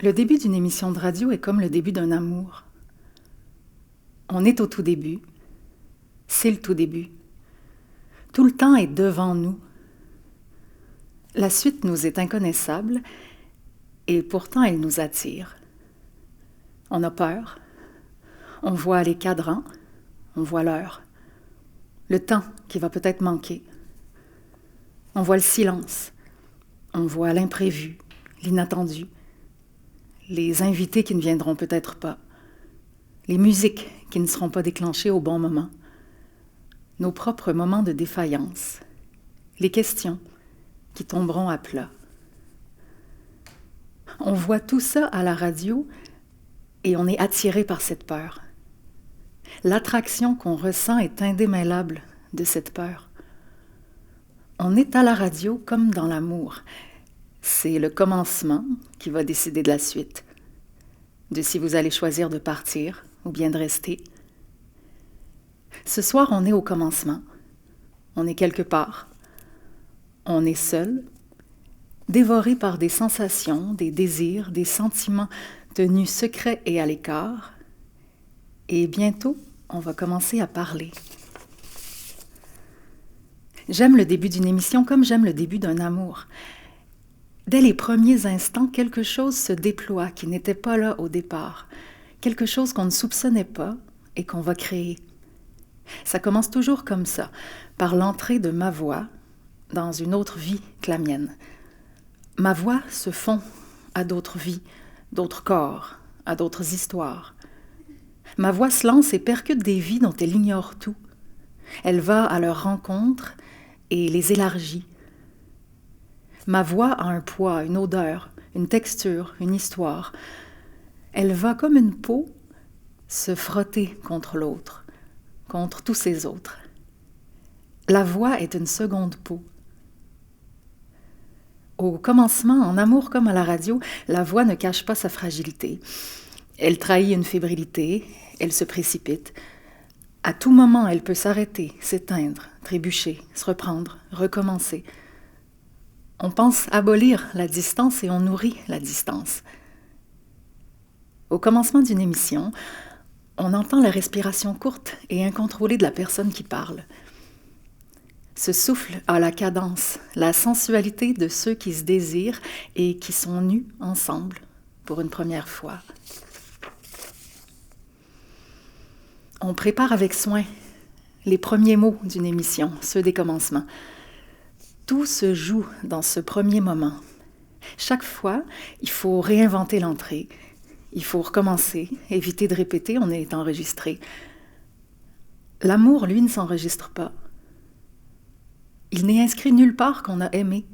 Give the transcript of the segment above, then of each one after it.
Le début d'une émission de radio est comme le début d'un amour. On est au tout début. C'est le tout début. Tout le temps est devant nous. La suite nous est inconnaissable et pourtant elle nous attire. On a peur. On voit les cadrans. On voit l'heure. Le temps qui va peut-être manquer. On voit le silence. On voit l'imprévu, l'inattendu. Les invités qui ne viendront peut-être pas. Les musiques qui ne seront pas déclenchées au bon moment. Nos propres moments de défaillance. Les questions qui tomberont à plat. On voit tout ça à la radio et on est attiré par cette peur. L'attraction qu'on ressent est indémêlable de cette peur. On est à la radio comme dans l'amour. C'est le commencement qui va décider de la suite, de si vous allez choisir de partir ou bien de rester. Ce soir, on est au commencement. On est quelque part. On est seul, dévoré par des sensations, des désirs, des sentiments tenus secrets et à l'écart. Et bientôt, on va commencer à parler. J'aime le début d'une émission comme j'aime le début d'un amour. Dès les premiers instants, quelque chose se déploie qui n'était pas là au départ. Quelque chose qu'on ne soupçonnait pas et qu'on va créer. Ça commence toujours comme ça, par l'entrée de ma voix dans une autre vie que la mienne. Ma voix se fond à d'autres vies, d'autres corps, à d'autres histoires. Ma voix se lance et percute des vies dont elle ignore tout. Elle va à leur rencontre et les élargit. Ma voix a un poids, une odeur, une texture, une histoire. Elle va comme une peau se frotter contre l'autre, contre tous ces autres. La voix est une seconde peau. Au commencement, en amour comme à la radio, la voix ne cache pas sa fragilité. Elle trahit une fébrilité, elle se précipite. À tout moment, elle peut s'arrêter, s'éteindre, trébucher, se reprendre, recommencer. On pense abolir la distance et on nourrit la distance. Au commencement d'une émission, on entend la respiration courte et incontrôlée de la personne qui parle. Ce souffle a la cadence, la sensualité de ceux qui se désirent et qui sont nus ensemble pour une première fois. On prépare avec soin les premiers mots d'une émission, ceux des commencements. Tout se joue dans ce premier moment. Chaque fois, il faut réinventer l'entrée. Il faut recommencer, éviter de répéter, on est enregistré. L'amour, lui, ne s'enregistre pas. Il n'est inscrit nulle part qu'on a aimé,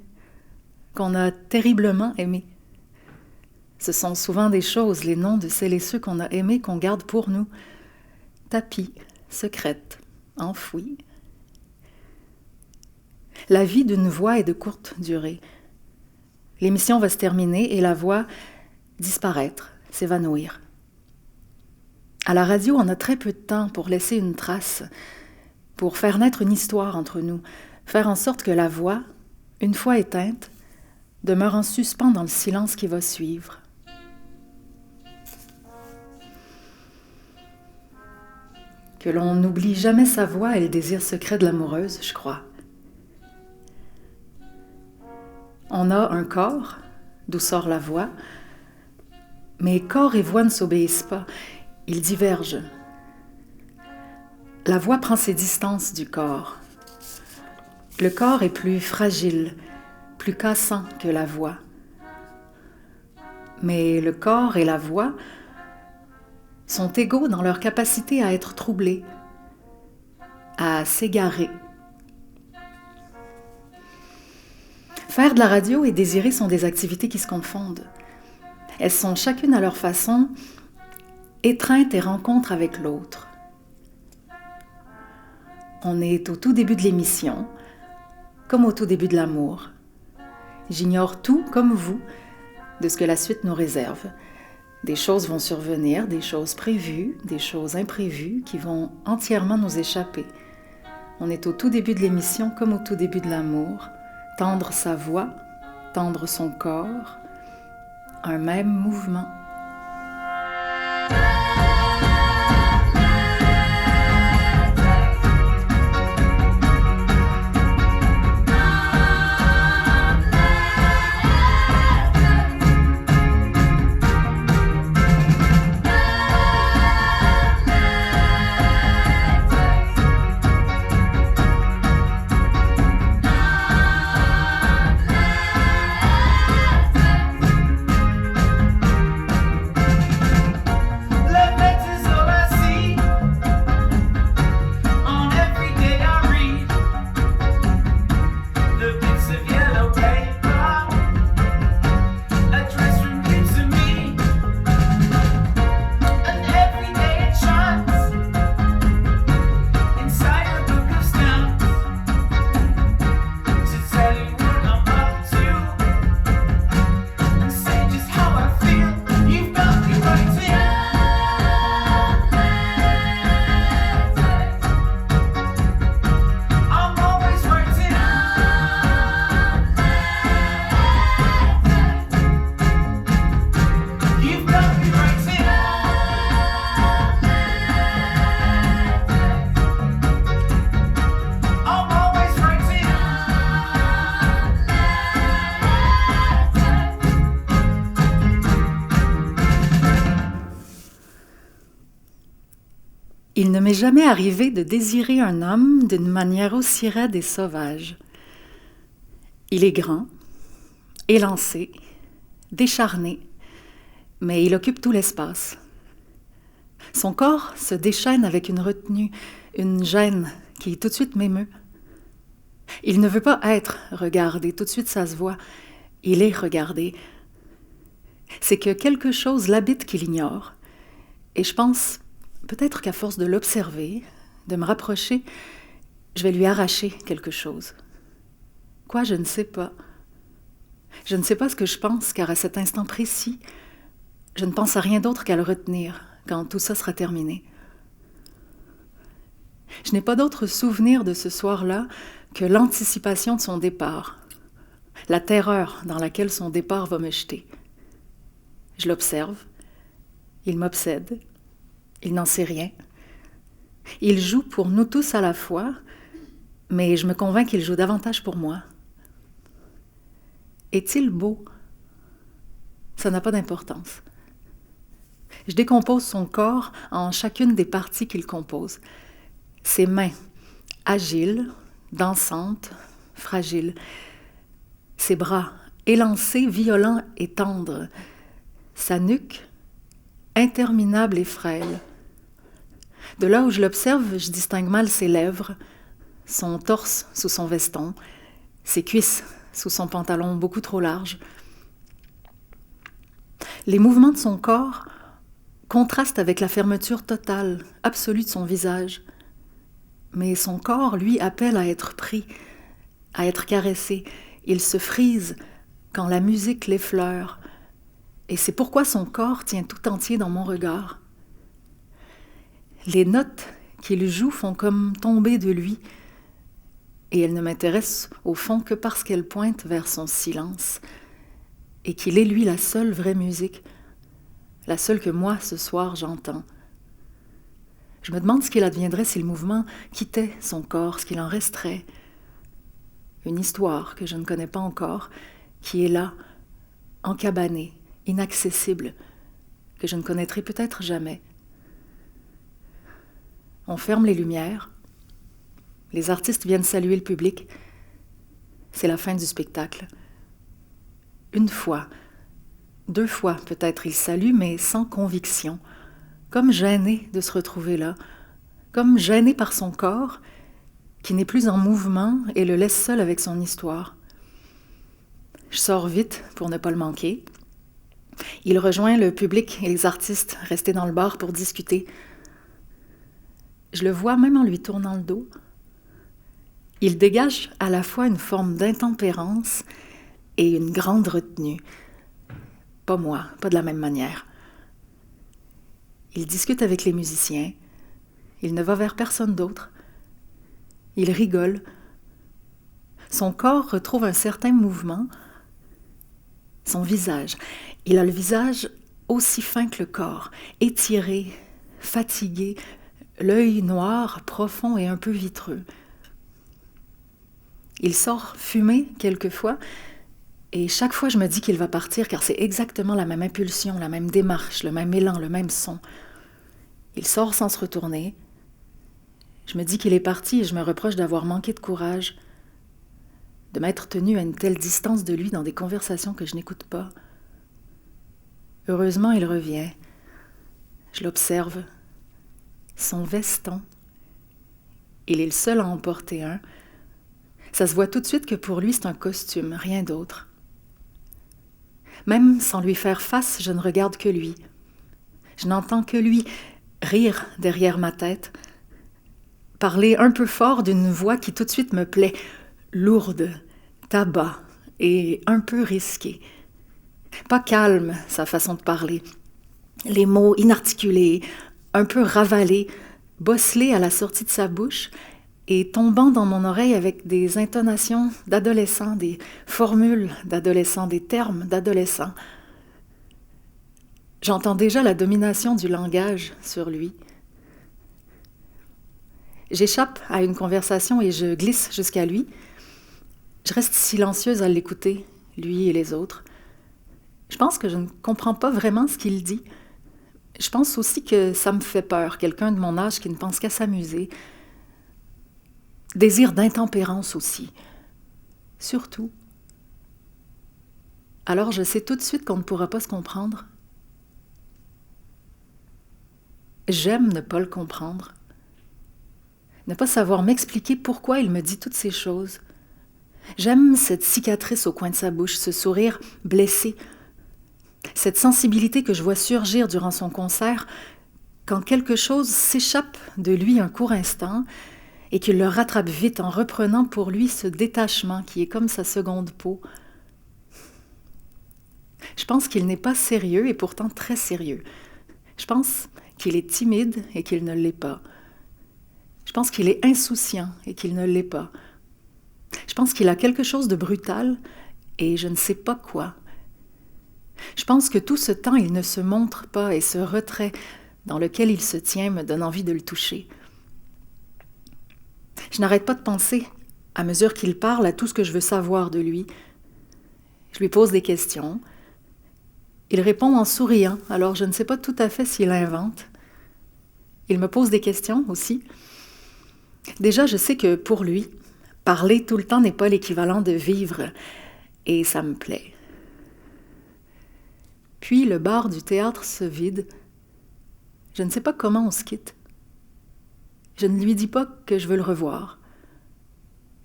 qu'on a terriblement aimé. Ce sont souvent des choses, les noms de celles et ceux qu'on a aimés, qu'on garde pour nous. Tapis, secrètes, enfouis. La vie d'une voix est de courte durée. L'émission va se terminer et la voix disparaître, s'évanouir. À la radio, on a très peu de temps pour laisser une trace, pour faire naître une histoire entre nous, faire en sorte que la voix, une fois éteinte, demeure en suspens dans le silence qui va suivre. Que l'on n'oublie jamais sa voix et le désir secret de l'amoureuse, je crois. On a un corps, d'où sort la voix, mais corps et voix ne s'obéissent pas, ils divergent. La voix prend ses distances du corps. Le corps est plus fragile, plus cassant que la voix. Mais le corps et la voix sont égaux dans leur capacité à être troublés, à s'égarer. Faire de la radio et désirer sont des activités qui se confondent. Elles sont chacune à leur façon étreintes et rencontres avec l'autre. On est au tout début de l'émission, comme au tout début de l'amour. J'ignore tout, comme vous, de ce que la suite nous réserve. Des choses vont survenir, des choses prévues, des choses imprévues qui vont entièrement nous échapper. On est au tout début de l'émission comme au tout début de l'amour. Tendre sa voix, tendre son corps, un même mouvement. Il ne m'est jamais arrivé de désirer un homme d'une manière aussi raide et sauvage. Il est grand, élancé, décharné, mais il occupe tout l'espace. Son corps se déchaîne avec une retenue, une gêne qui tout de suite m'émeut. Il ne veut pas être regardé, tout de suite ça se voit, il est regardé. C'est que quelque chose l'habite qu'il ignore, et je pense peut-être qu'à force de l'observer, de me rapprocher, je vais lui arracher quelque chose. Quoi, je ne sais pas. Je ne sais pas ce que je pense, car à cet instant précis, je ne pense à rien d'autre qu'à le retenir quand tout ça sera terminé. Je n'ai pas d'autre souvenir de ce soir-là que l'anticipation de son départ, la terreur dans laquelle son départ va me jeter. Je l'observe, il m'obsède, il n'en sait rien. Il joue pour nous tous à la fois, mais je me convainc qu'il joue davantage pour moi. Est-il beau? Ça n'a pas d'importance. Je décompose son corps en chacune des parties qu'il compose. Ses mains, agiles, dansantes, fragiles. Ses bras, élancés, violents et tendres. Sa nuque, interminable et frêle. De là où je l'observe, je distingue mal ses lèvres, son torse sous son veston, ses cuisses sous son pantalon beaucoup trop large. Les mouvements de son corps contrastent avec la fermeture totale, absolue de son visage. Mais son corps, lui, appelle à être pris, à être caressé. Il se frise quand la musique l'effleure. Et c'est pourquoi son corps tient tout entier dans mon regard. Les notes qu'il joue font comme tomber de lui, et elles ne m'intéressent au fond que parce qu'elles pointent vers son silence, et qu'il est lui la seule vraie musique, la seule que moi, ce soir, j'entends. Je me demande ce qu'il adviendrait si le mouvement quittait son corps, ce qu'il en resterait. Une histoire que je ne connais pas encore, qui est là, encabanée, inaccessible, que je ne connaîtrai peut-être jamais. On ferme les lumières. Les artistes viennent saluer le public. C'est la fin du spectacle. Une fois, 2 fois peut-être ils saluent, mais sans conviction, comme gêné de se retrouver là, comme gêné par son corps, qui n'est plus en mouvement et le laisse seul avec son histoire. Je sors vite pour ne pas le manquer. Il rejoint le public et les artistes restés dans le bar pour discuter. Je le vois même en lui tournant le dos. Il dégage à la fois une forme d'intempérance et une grande retenue. Pas moi, pas de la même manière. Il discute avec les musiciens. Il ne va vers personne d'autre. Il rigole. Son corps retrouve un certain mouvement. Son visage. Il a le visage aussi fin que le corps, étiré, fatigué, l'œil noir, profond et un peu vitreux. Il sort fumer quelquefois, et chaque fois je me dis qu'il va partir car c'est exactement la même impulsion, la même démarche, le même élan, le même son. Il sort sans se retourner. Je me dis qu'il est parti et je me reproche d'avoir manqué de courage, de m'être tenue à une telle distance de lui dans des conversations que je n'écoute pas. Heureusement, il revient. Je l'observe. Son veston. Il est le seul à en porter un. Ça se voit tout de suite que pour lui, c'est un costume, rien d'autre. Même sans lui faire face, je ne regarde que lui. Je n'entends que lui rire derrière ma tête, parler un peu fort d'une voix qui tout de suite me plaît, lourde, tabac et un peu risquée. Pas calme, sa façon de parler. Les mots inarticulés, un peu ravalés, bosselés à la sortie de sa bouche et tombant dans mon oreille avec des intonations d'adolescent, des formules d'adolescent, des termes d'adolescent. J'entends déjà la domination du langage sur lui. J'échappe à une conversation et je glisse jusqu'à lui. Je reste silencieuse à l'écouter, lui et les autres. Je pense que je ne comprends pas vraiment ce qu'il dit. Je pense aussi que ça me fait peur, quelqu'un de mon âge qui ne pense qu'à s'amuser. Désir d'intempérance aussi. Surtout. Alors je sais tout de suite qu'on ne pourra pas se comprendre. J'aime ne pas le comprendre. Ne pas savoir m'expliquer pourquoi il me dit toutes ces choses. J'aime cette cicatrice au coin de sa bouche, ce sourire blessé, cette sensibilité que je vois surgir durant son concert quand quelque chose s'échappe de lui un court instant et qu'il le rattrape vite en reprenant pour lui ce détachement qui est comme sa seconde peau. Je pense qu'il n'est pas sérieux et pourtant très sérieux. Je pense qu'il est timide et qu'il ne l'est pas. Je pense qu'il est insouciant et qu'il ne l'est pas. Je pense qu'il a quelque chose de brutal et je ne sais pas quoi. Je pense que tout ce temps, il ne se montre pas et ce retrait dans lequel il se tient me donne envie de le toucher. Je n'arrête pas de penser, à mesure qu'il parle, à tout ce que je veux savoir de lui. Je lui pose des questions. Il répond en souriant, alors je ne sais pas tout à fait s'il invente. Il me pose des questions aussi. Déjà, je sais que pour lui, parler tout le temps n'est pas l'équivalent de vivre, et ça me plaît. Puis le bar du théâtre se vide. Je ne sais pas comment on se quitte. Je ne lui dis pas que je veux le revoir,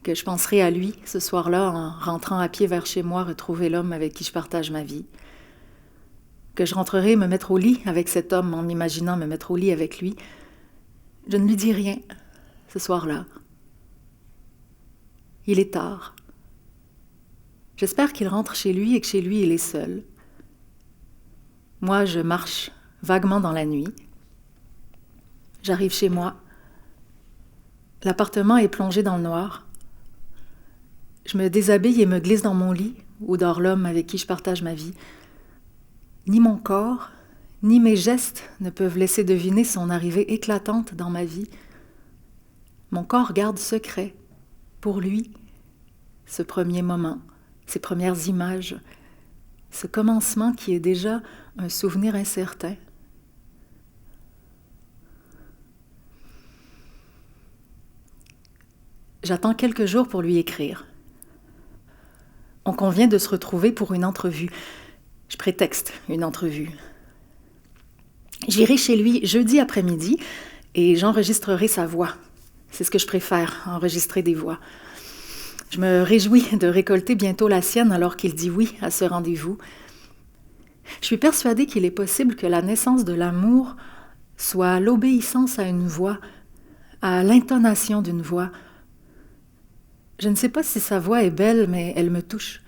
que je penserai à lui ce soir-là en rentrant à pied vers chez moi retrouver l'homme avec qui je partage ma vie, que je rentrerai me mettre au lit avec cet homme en m'imaginant me mettre au lit avec lui. Je ne lui dis rien ce soir-là. Il est tard. J'espère qu'il rentre chez lui et que chez lui il est seul. Moi, je marche vaguement dans la nuit. J'arrive chez moi. L'appartement est plongé dans le noir. Je me déshabille et me glisse dans mon lit, où dort l'homme avec qui je partage ma vie. Ni mon corps, ni mes gestes ne peuvent laisser deviner son arrivée éclatante dans ma vie. Mon corps garde secret, pour lui, ce premier moment, ces premières images, ce commencement qui est déjà un souvenir incertain. J'attends quelques jours pour lui écrire. On convient de se retrouver pour une entrevue. Je prétexte une entrevue. J'irai chez lui jeudi après-midi et j'enregistrerai sa voix. C'est ce que je préfère, enregistrer des voix. Je me réjouis de récolter bientôt la sienne alors qu'il dit oui à ce rendez-vous. Je suis persuadée qu'il est possible que la naissance de l'amour soit l'obéissance à une voix, à l'intonation d'une voix. Je ne sais pas si sa voix est belle, mais elle me touche.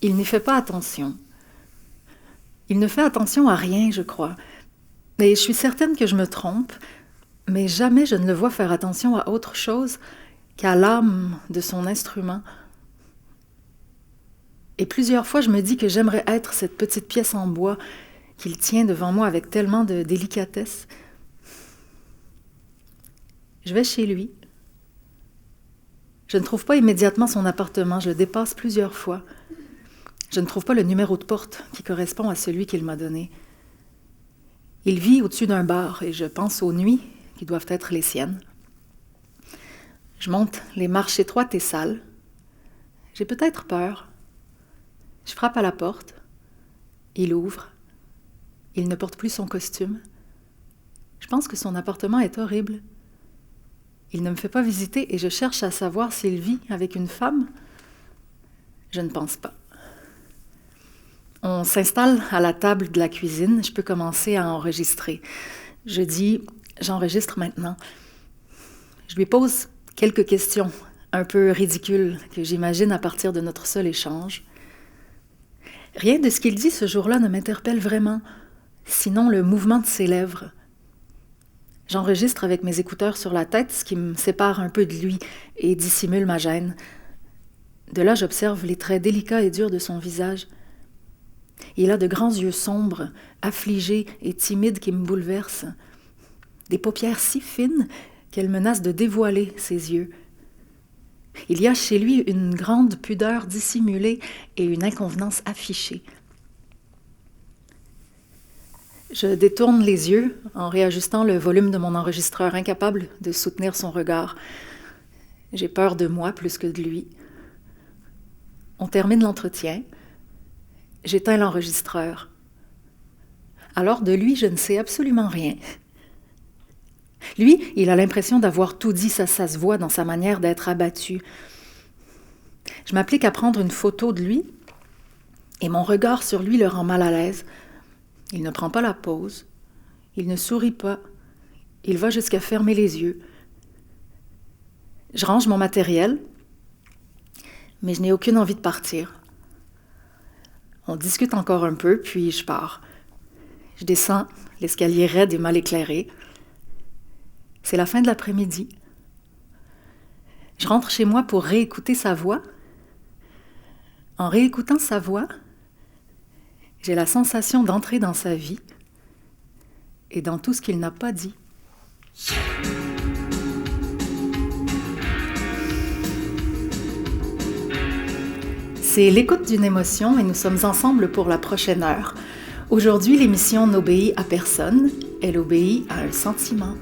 Il n'y fait pas attention. Il ne fait attention à rien, je crois. Et je suis certaine que je me trompe, mais jamais je ne le vois faire attention à autre chose qu'à l'âme de son instrument. Et plusieurs fois, je me dis que j'aimerais être cette petite pièce en bois qu'il tient devant moi avec tellement de délicatesse. Je vais chez lui. Je ne trouve pas immédiatement son appartement, je le dépasse plusieurs fois. Je ne trouve pas le numéro de porte qui correspond à celui qu'il m'a donné. Il vit au-dessus d'un bar et je pense aux nuits qui doivent être les siennes. Je monte les marches étroites et sales. J'ai peut-être peur. Je frappe à la porte. Il ouvre. Il ne porte plus son costume. Je pense que son appartement est horrible. Il ne me fait pas visiter et je cherche à savoir s'il vit avec une femme. Je ne pense pas. On s'installe à la table de la cuisine. Je peux commencer à enregistrer. Je dis « J'enregistre maintenant ». Je lui pose quelques questions un peu ridicules que j'imagine à partir de notre seul échange. Rien de ce qu'il dit ce jour-là ne m'interpelle vraiment, sinon le mouvement de ses lèvres. J'enregistre avec mes écouteurs sur la tête, ce qui me sépare un peu de lui et dissimule ma gêne. De là, j'observe les traits délicats et durs de son visage. Il a de grands yeux sombres, affligés et timides qui me bouleversent. Des paupières si fines qu'elles menacent de dévoiler ses yeux. Il y a chez lui une grande pudeur dissimulée et une inconvenance affichée. Je détourne les yeux en réajustant le volume de mon enregistreur, incapable de soutenir son regard. J'ai peur de moi plus que de lui. On termine l'entretien. J'éteins l'enregistreur. Alors de lui, je ne sais absolument rien. Lui, il a l'impression d'avoir tout dit, ça se voit dans sa manière d'être abattu. Je m'applique à prendre une photo de lui et mon regard sur lui le rend mal à l'aise. Il ne prend pas la pose, il ne sourit pas, il va jusqu'à fermer les yeux. Je range mon matériel, mais je n'ai aucune envie de partir. On discute encore un peu, puis je pars. Je descends l'escalier raide et mal éclairé. C'est la fin de l'après-midi. Je rentre chez moi pour réécouter sa voix. En réécoutant sa voix, j'ai la sensation d'entrer dans sa vie et dans tout ce qu'il n'a pas dit. C'est l'écoute d'une émotion et nous sommes ensemble pour la prochaine heure. Aujourd'hui, l'émission n'obéit à personne, elle obéit à un sentiment.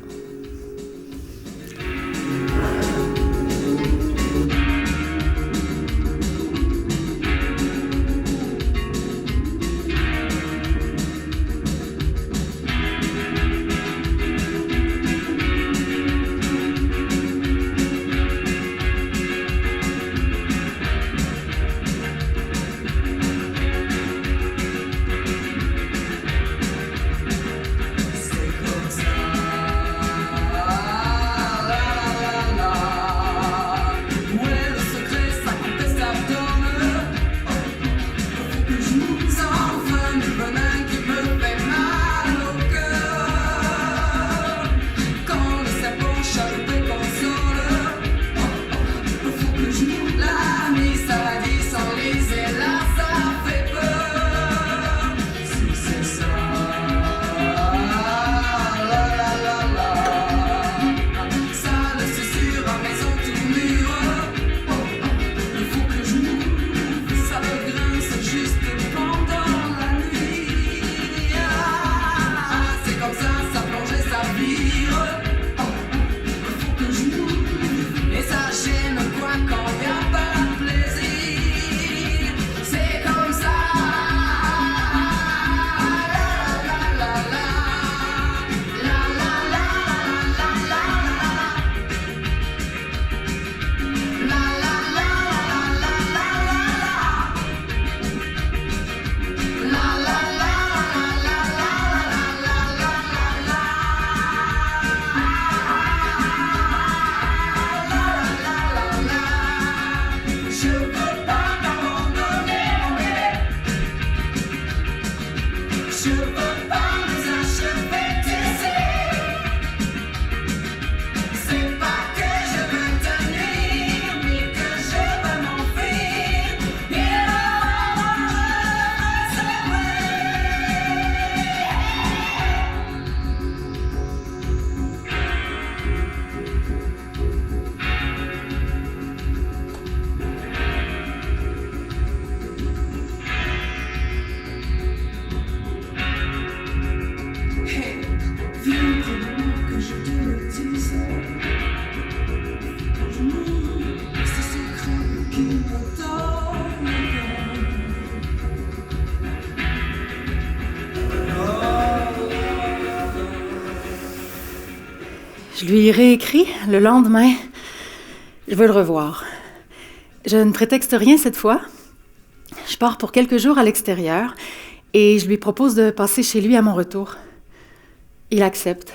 Je lui ai réécrit le lendemain. Je veux le revoir. Je ne prétexte rien cette fois. Je pars pour quelques jours à l'extérieur et je lui propose de passer chez lui à mon retour. Il accepte.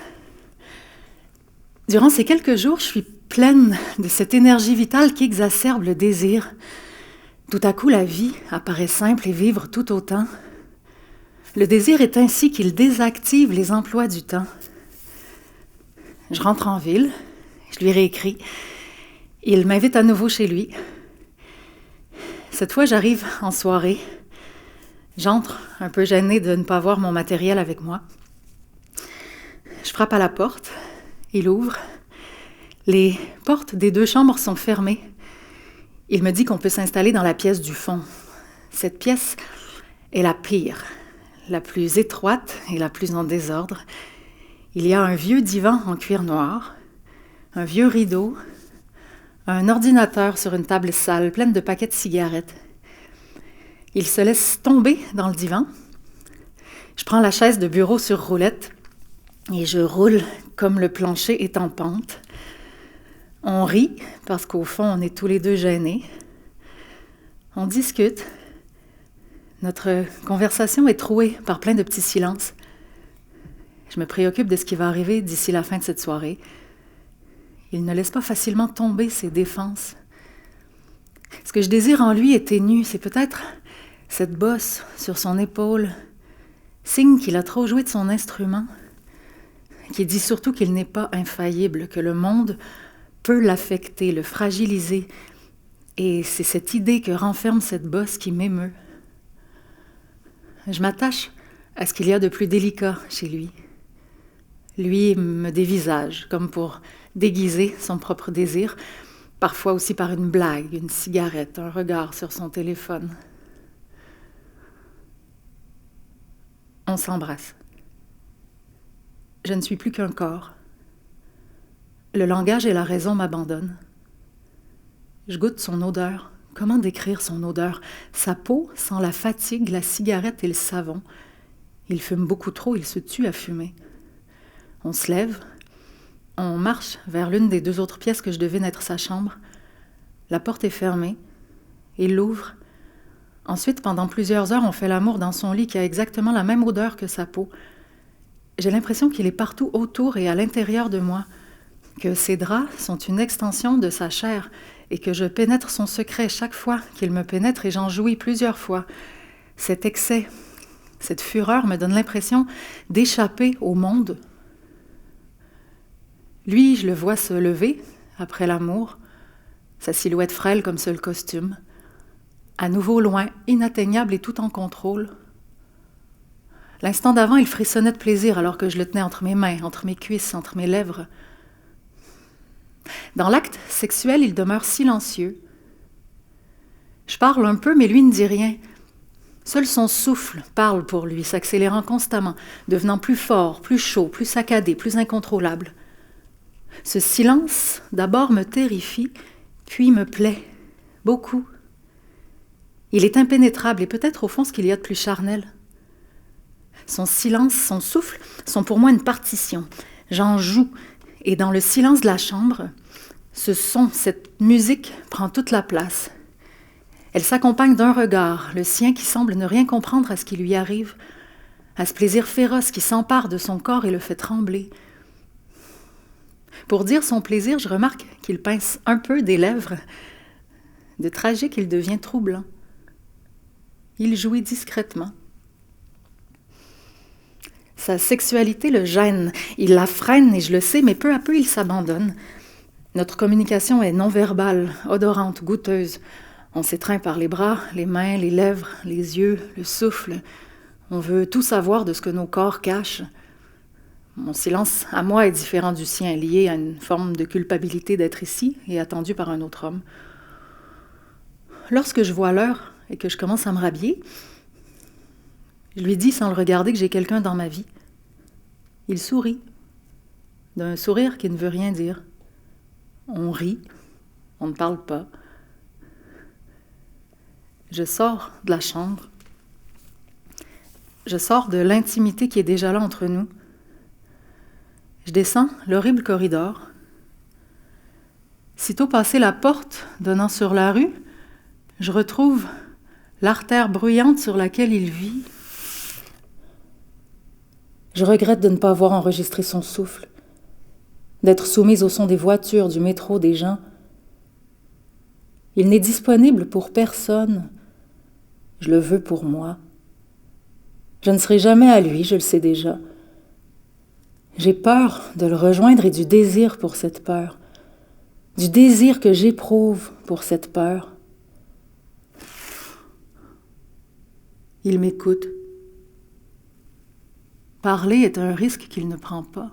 Durant ces quelques jours, je suis pleine de cette énergie vitale qui exacerbe le désir. Tout à coup, la vie apparaît simple et vivre tout autant. Le désir est ainsi qu'il désactive les emplois du temps. Je rentre en ville, je lui réécris. Il m'invite à nouveau chez lui. Cette fois, j'arrive en soirée. J'entre, un peu gênée de ne pas avoir mon matériel avec moi. Je frappe à la porte. Il ouvre. Les portes des 2 chambres sont fermées. Il me dit qu'on peut s'installer dans la pièce du fond. Cette pièce est la pire, la plus étroite et la plus en désordre. Il y a un vieux divan en cuir noir, un vieux rideau, un ordinateur sur une table sale pleine de paquets de cigarettes. Il se laisse tomber dans le divan. Je prends la chaise de bureau sur roulette et je roule comme le plancher est en pente. On rit parce qu'au fond, on est tous les 2 gênés. On discute. Notre conversation est trouée par plein de petits silences. Je me préoccupe de ce qui va arriver d'ici la fin de cette soirée. Il ne laisse pas facilement tomber ses défenses. Ce que je désire en lui est ténu. C'est peut-être cette bosse sur son épaule, signe qu'il a trop joué de son instrument, qui dit surtout qu'il n'est pas infaillible, que le monde peut l'affecter, le fragiliser. Et c'est cette idée que renferme cette bosse qui m'émeut. Je m'attache à ce qu'il y a de plus délicat chez lui. Lui me dévisage, comme pour déguiser son propre désir, parfois aussi par une blague, une cigarette, un regard sur son téléphone. On s'embrasse. Je ne suis plus qu'un corps. Le langage et la raison m'abandonnent. Je goûte son odeur. Comment décrire son odeur? Sa peau sent la fatigue, la cigarette et le savon. Il fume beaucoup trop, il se tue à fumer. On se lève, on marche vers l'une des 2 autres pièces que je devine être sa chambre. La porte est fermée. Il l'ouvre. Ensuite, pendant plusieurs heures, on fait l'amour dans son lit qui a exactement la même odeur que sa peau. J'ai l'impression qu'il est partout autour et à l'intérieur de moi, que ses draps sont une extension de sa chair et que je pénètre son secret chaque fois qu'il me pénètre et j'en jouis plusieurs fois. Cet excès, cette fureur me donne l'impression d'échapper au monde. Lui, je le vois se lever après l'amour, sa silhouette frêle comme seul costume, à nouveau loin, inatteignable et tout en contrôle. L'instant d'avant, il frissonnait de plaisir alors que je le tenais entre mes mains, entre mes cuisses, entre mes lèvres. Dans l'acte sexuel, il demeure silencieux. Je parle un peu, mais lui ne dit rien. Seul son souffle parle pour lui, s'accélérant constamment, devenant plus fort, plus chaud, plus saccadé, plus incontrôlable. Ce silence, d'abord me terrifie, puis me plaît, beaucoup. Il est impénétrable et peut-être au fond ce qu'il y a de plus charnel. Son silence, son souffle sont pour moi une partition. J'en joue, et dans le silence de la chambre, ce son, cette musique prend toute la place. Elle s'accompagne d'un regard, le sien qui semble ne rien comprendre à ce qui lui arrive, à ce plaisir féroce qui s'empare de son corps et le fait trembler. Pour dire son plaisir, je remarque qu'il pince un peu des lèvres. De tragique, il devient troublant. Il jouit discrètement. Sa sexualité le gêne. Il la freine, et je le sais, mais peu à peu, il s'abandonne. Notre communication est non-verbale, odorante, goûteuse. On s'étreint par les bras, les mains, les lèvres, les yeux, le souffle. On veut tout savoir de ce que nos corps cachent. Mon silence à moi est différent du sien, lié à une forme de culpabilité d'être ici et attendu par un autre homme. Lorsque je vois l'heure et que je commence à me rhabiller, je lui dis sans le regarder que j'ai quelqu'un dans ma vie. Il sourit, d'un sourire qui ne veut rien dire. On rit, on ne parle pas. Je sors de la chambre. Je sors de l'intimité qui est déjà là entre nous. Je descends l'horrible corridor. Sitôt passé la porte donnant sur la rue, je retrouve l'artère bruyante sur laquelle il vit. Je regrette de ne pas avoir enregistré son souffle, d'être soumise au son des voitures, du métro, des gens. Il n'est disponible pour personne. Je le veux pour moi. Je ne serai jamais à lui, je le sais déjà. J'ai peur de le rejoindre et du désir pour cette peur. Du désir que j'éprouve pour cette peur. Il m'écoute. Parler est un risque qu'il ne prend pas.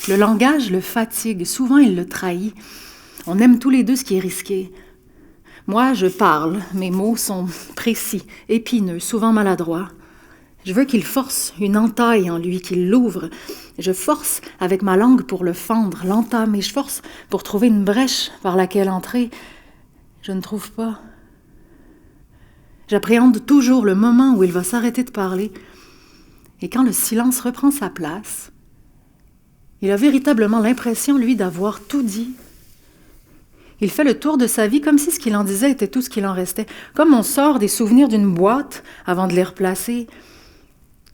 Le langage le fatigue, souvent il le trahit. On aime tous les deux ce qui est risqué. Moi, je parle, mes mots sont précis, épineux, souvent maladroits. Je veux qu'il force une entaille en lui, qu'il l'ouvre. Je force avec ma langue pour le fendre, l'entamer. Je force pour trouver une brèche par laquelle entrer. Je ne trouve pas. J'appréhende toujours le moment où il va s'arrêter de parler. Et quand le silence reprend sa place, il a véritablement l'impression, lui, d'avoir tout dit. Il fait le tour de sa vie comme si ce qu'il en disait était tout ce qu'il en restait. Comme on sort des souvenirs d'une boîte avant de les replacer.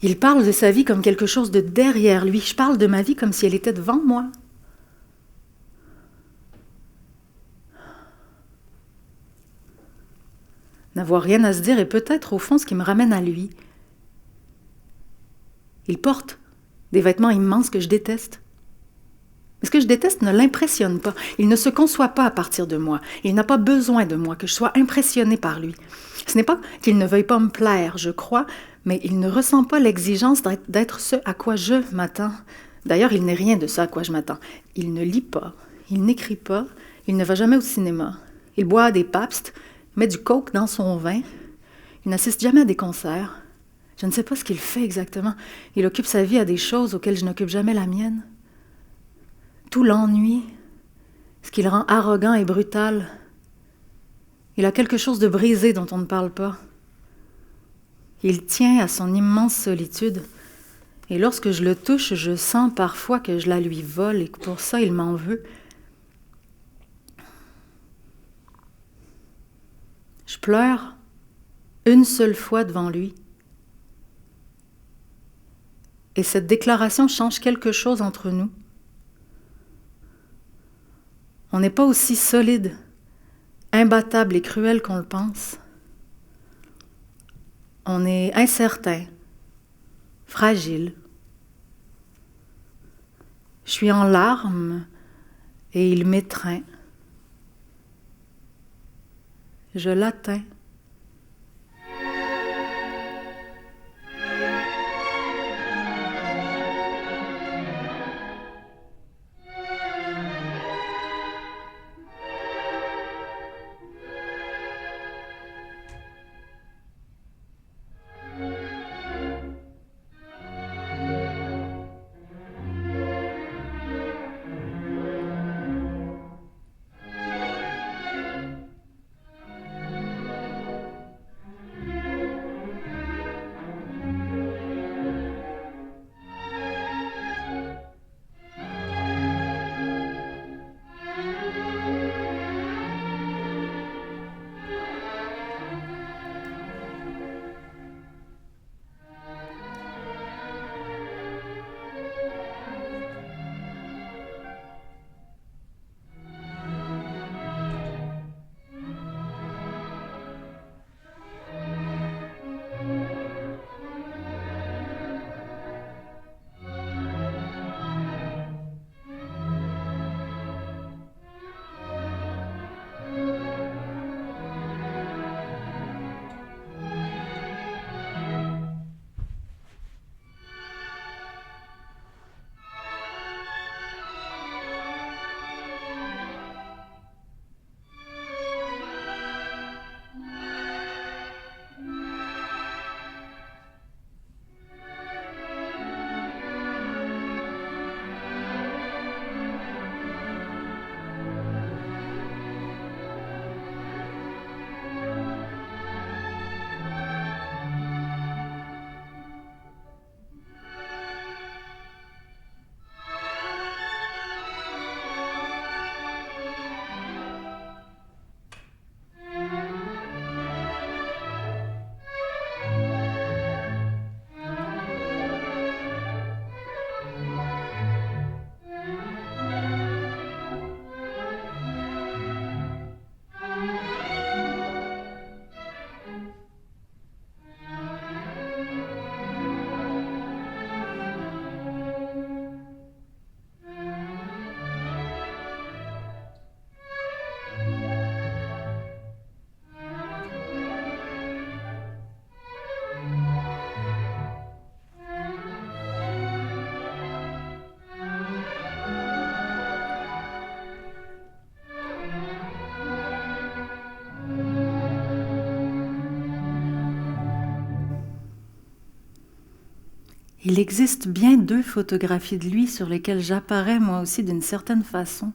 Il parle de sa vie comme quelque chose de derrière lui. Je parle de ma vie comme si elle était devant moi. N'avoir rien à se dire est peut-être au fond ce qui me ramène à lui. Il porte des vêtements immenses que je déteste. Mais ce que je déteste ne l'impressionne pas. Il ne se conçoit pas à partir de moi. Il n'a pas besoin de moi, que je sois impressionnée par lui. Ce n'est pas qu'il ne veuille pas me plaire, je crois, mais il ne ressent pas l'exigence d'être ce à quoi je m'attends. D'ailleurs, il n'est rien de ce à quoi je m'attends. Il ne lit pas, il n'écrit pas, il ne va jamais au cinéma. Il boit des Pabst, met du coke dans son vin. Il n'assiste jamais à des concerts. Je ne sais pas ce qu'il fait exactement. Il occupe sa vie à des choses auxquelles je n'occupe jamais la mienne. Tout l'ennui, ce qui le rend arrogant et brutal. Il a quelque chose de brisé dont on ne parle pas. Il tient à son immense solitude. Et lorsque je le touche, je sens parfois que je la lui vole et que pour ça, il m'en veut. Je pleure une seule fois devant lui. Et cette déclaration change quelque chose entre nous. On n'est pas aussi solide, imbattable et cruel qu'on le pense. On est incertain, fragile. Je suis en larmes et il m'étreint. Je l'atteins. Il existe bien 2 photographies de lui sur lesquelles j'apparais moi aussi d'une certaine façon.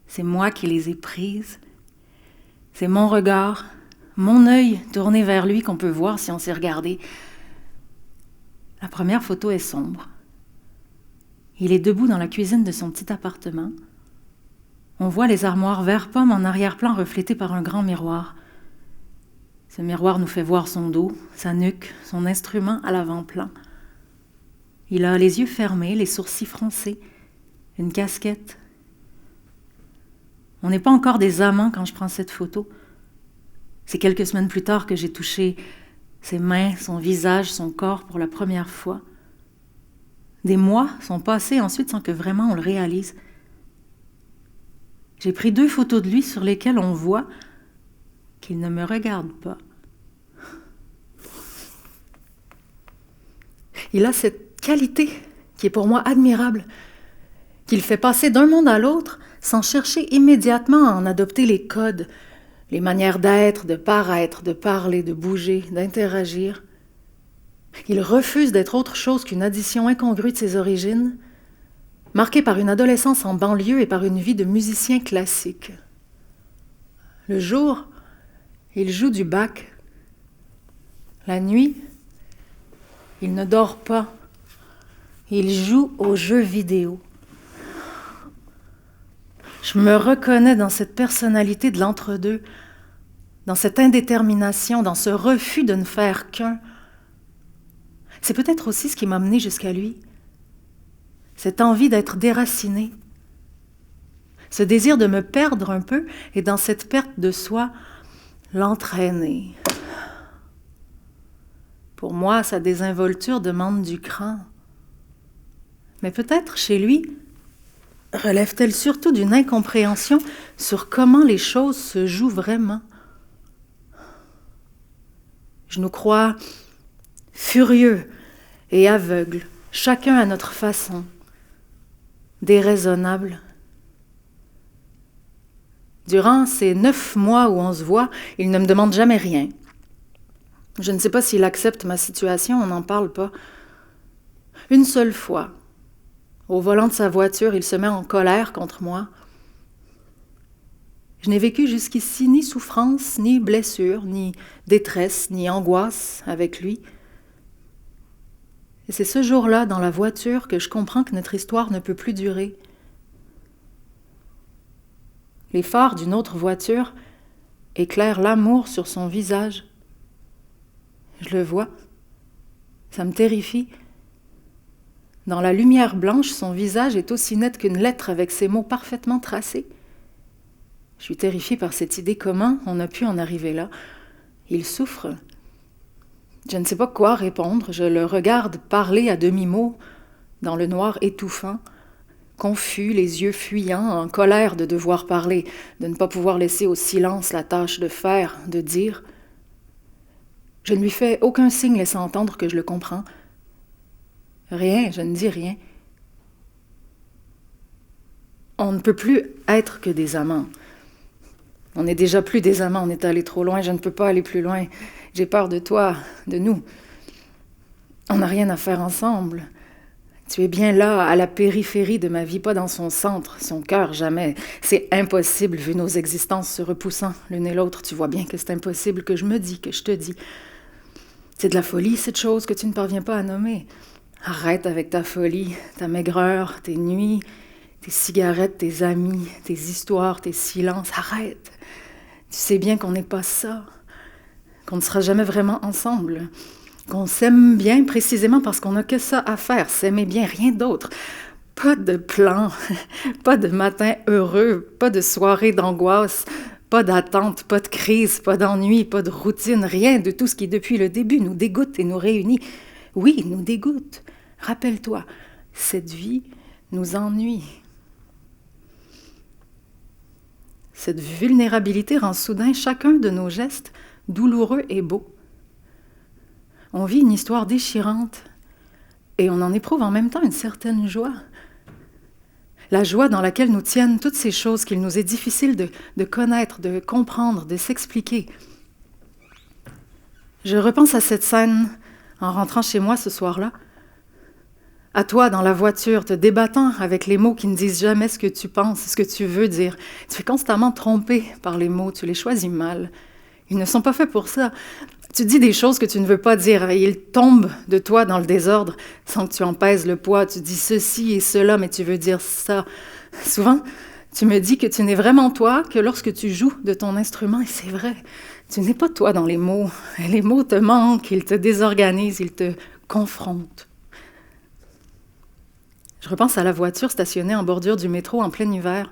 C'est moi qui les ai prises. C'est mon regard, mon œil tourné vers lui qu'on peut voir si on s'est regardé. La première photo est sombre. Il est debout dans la cuisine de son petit appartement. On voit les armoires vert pomme en arrière-plan reflétées par un grand miroir. Ce miroir nous fait voir son dos, sa nuque, son instrument à l'avant-plan. Il a les yeux fermés, les sourcils froncés, une casquette. On n'est pas encore des amants quand je prends cette photo. C'est quelques semaines plus tard que j'ai touché ses mains, son visage, son corps pour la première fois. Des mois sont passés ensuite sans que vraiment on le réalise. J'ai pris 2 photos de lui sur lesquelles on voit qu'il ne me regarde pas. Il a cette qualité qui est pour moi admirable, qu'il fait passer d'un monde à l'autre sans chercher immédiatement à en adopter les codes, les manières d'être, de paraître, de parler, de bouger, d'interagir. Il refuse d'être autre chose qu'une addition incongrue de ses origines, marquée par une adolescence en banlieue et par une vie de musicien classique. Le jour, il joue du bac. La nuit, il ne dort pas. Il joue aux jeux vidéo. Je me reconnais dans cette personnalité de l'entre-deux, dans cette indétermination, dans ce refus de ne faire qu'un. C'est peut-être aussi ce qui m'a mené jusqu'à lui. Cette envie d'être déraciné. Ce désir de me perdre un peu et dans cette perte de soi, l'entraîner. Pour moi, sa désinvolture demande du cran. Mais peut-être chez lui, relève-t-elle surtout d'une incompréhension sur comment les choses se jouent vraiment. Je nous crois furieux et aveugles, chacun à notre façon, déraisonnables. Durant ces 9 mois où on se voit, il ne me demande jamais rien. Je ne sais pas s'il accepte ma situation, on n'en parle pas. Une seule fois, au volant de sa voiture, il se met en colère contre moi. Je n'ai vécu jusqu'ici ni souffrance, ni blessure, ni détresse, ni angoisse avec lui. Et c'est ce jour-là, dans la voiture, que je comprends que notre histoire ne peut plus durer. Les phares d'une autre voiture éclairent l'amour sur son visage. Je le vois. Ça me terrifie. Dans la lumière blanche, son visage est aussi net qu'une lettre avec ses mots parfaitement tracés. Je suis terrifiée par cette idée. Comment on a pu en arriver là? Il souffre. Je ne sais pas quoi répondre. Je le regarde parler à demi-mot, dans le noir étouffant, confus, les yeux fuyants, en colère de devoir parler, de ne pas pouvoir laisser au silence la tâche de faire, de dire. Je ne lui fais aucun signe laissant entendre que je le comprends. Rien, je ne dis rien. On ne peut plus être que des amants. On n'est déjà plus des amants, on est allé trop loin, je ne peux pas aller plus loin. J'ai peur de toi, de nous. On n'a rien à faire ensemble. Tu es bien là, à la périphérie de ma vie, pas dans son centre, son cœur, jamais. C'est impossible, vu nos existences se repoussant l'une et l'autre. Tu vois bien que c'est impossible que je me dis, que je te dis. C'est de la folie, cette chose que tu ne parviens pas à nommer. Arrête avec ta folie, ta maigreur, tes nuits, tes cigarettes, tes amis, tes histoires, tes silences. Arrête. Tu sais bien qu'on n'est pas ça, qu'on ne sera jamais vraiment ensemble, qu'on s'aime bien précisément parce qu'on n'a que ça à faire, s'aimer bien, rien d'autre. Pas de plan, pas de matin heureux, pas de soirée d'angoisse, pas d'attente, pas de crise, pas d'ennui, pas de routine, rien de tout ce qui depuis le début nous dégoûte et nous réunit. Oui, nous dégoûte. Rappelle-toi, cette vie nous ennuie. Cette vulnérabilité rend soudain chacun de nos gestes douloureux et beaux. On vit une histoire déchirante et on en éprouve en même temps une certaine joie. La joie dans laquelle nous tiennent toutes ces choses qu'il nous est difficile de connaître, de comprendre, de s'expliquer. Je repense à cette scène en rentrant chez moi ce soir-là. À toi, dans la voiture, te débattant avec les mots qui ne disent jamais ce que tu penses, ce que tu veux dire. Tu es constamment trompé par les mots, tu les choisis mal. Ils ne sont pas faits pour ça. Tu dis des choses que tu ne veux pas dire et ils tombent de toi dans le désordre sans que tu en pèses le poids. Tu dis ceci et cela, mais tu veux dire ça. Souvent, tu me dis que tu n'es vraiment toi que lorsque tu joues de ton instrument, et c'est vrai. Tu n'es pas toi dans les mots. Les mots te manquent, ils te désorganisent, ils te confrontent. Je repense à la voiture stationnée en bordure du métro en plein hiver.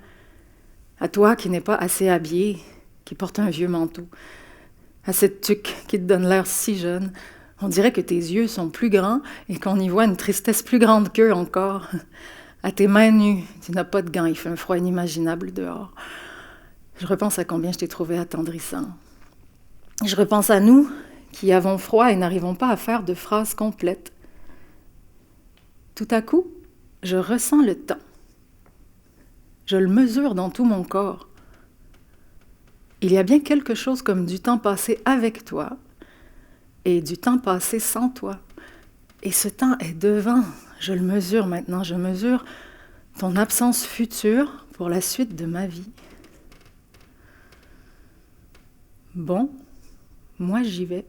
À toi qui n'es pas assez habillé, qui porte un vieux manteau. À cette tuque qui te donne l'air si jeune. On dirait que tes yeux sont plus grands et qu'on y voit une tristesse plus grande qu'eux encore. À tes mains nues, tu n'as pas de gants, il fait un froid inimaginable dehors. Je repense à combien je t'ai trouvé attendrissant. Je repense à nous qui avons froid et n'arrivons pas à faire de phrases complètes. Tout à coup, je ressens le temps. Je le mesure dans tout mon corps. Il y a bien quelque chose comme du temps passé avec toi et du temps passé sans toi. Et ce temps est devant. Je le mesure maintenant. Je mesure ton absence future pour la suite de ma vie. Bon, moi j'y vais.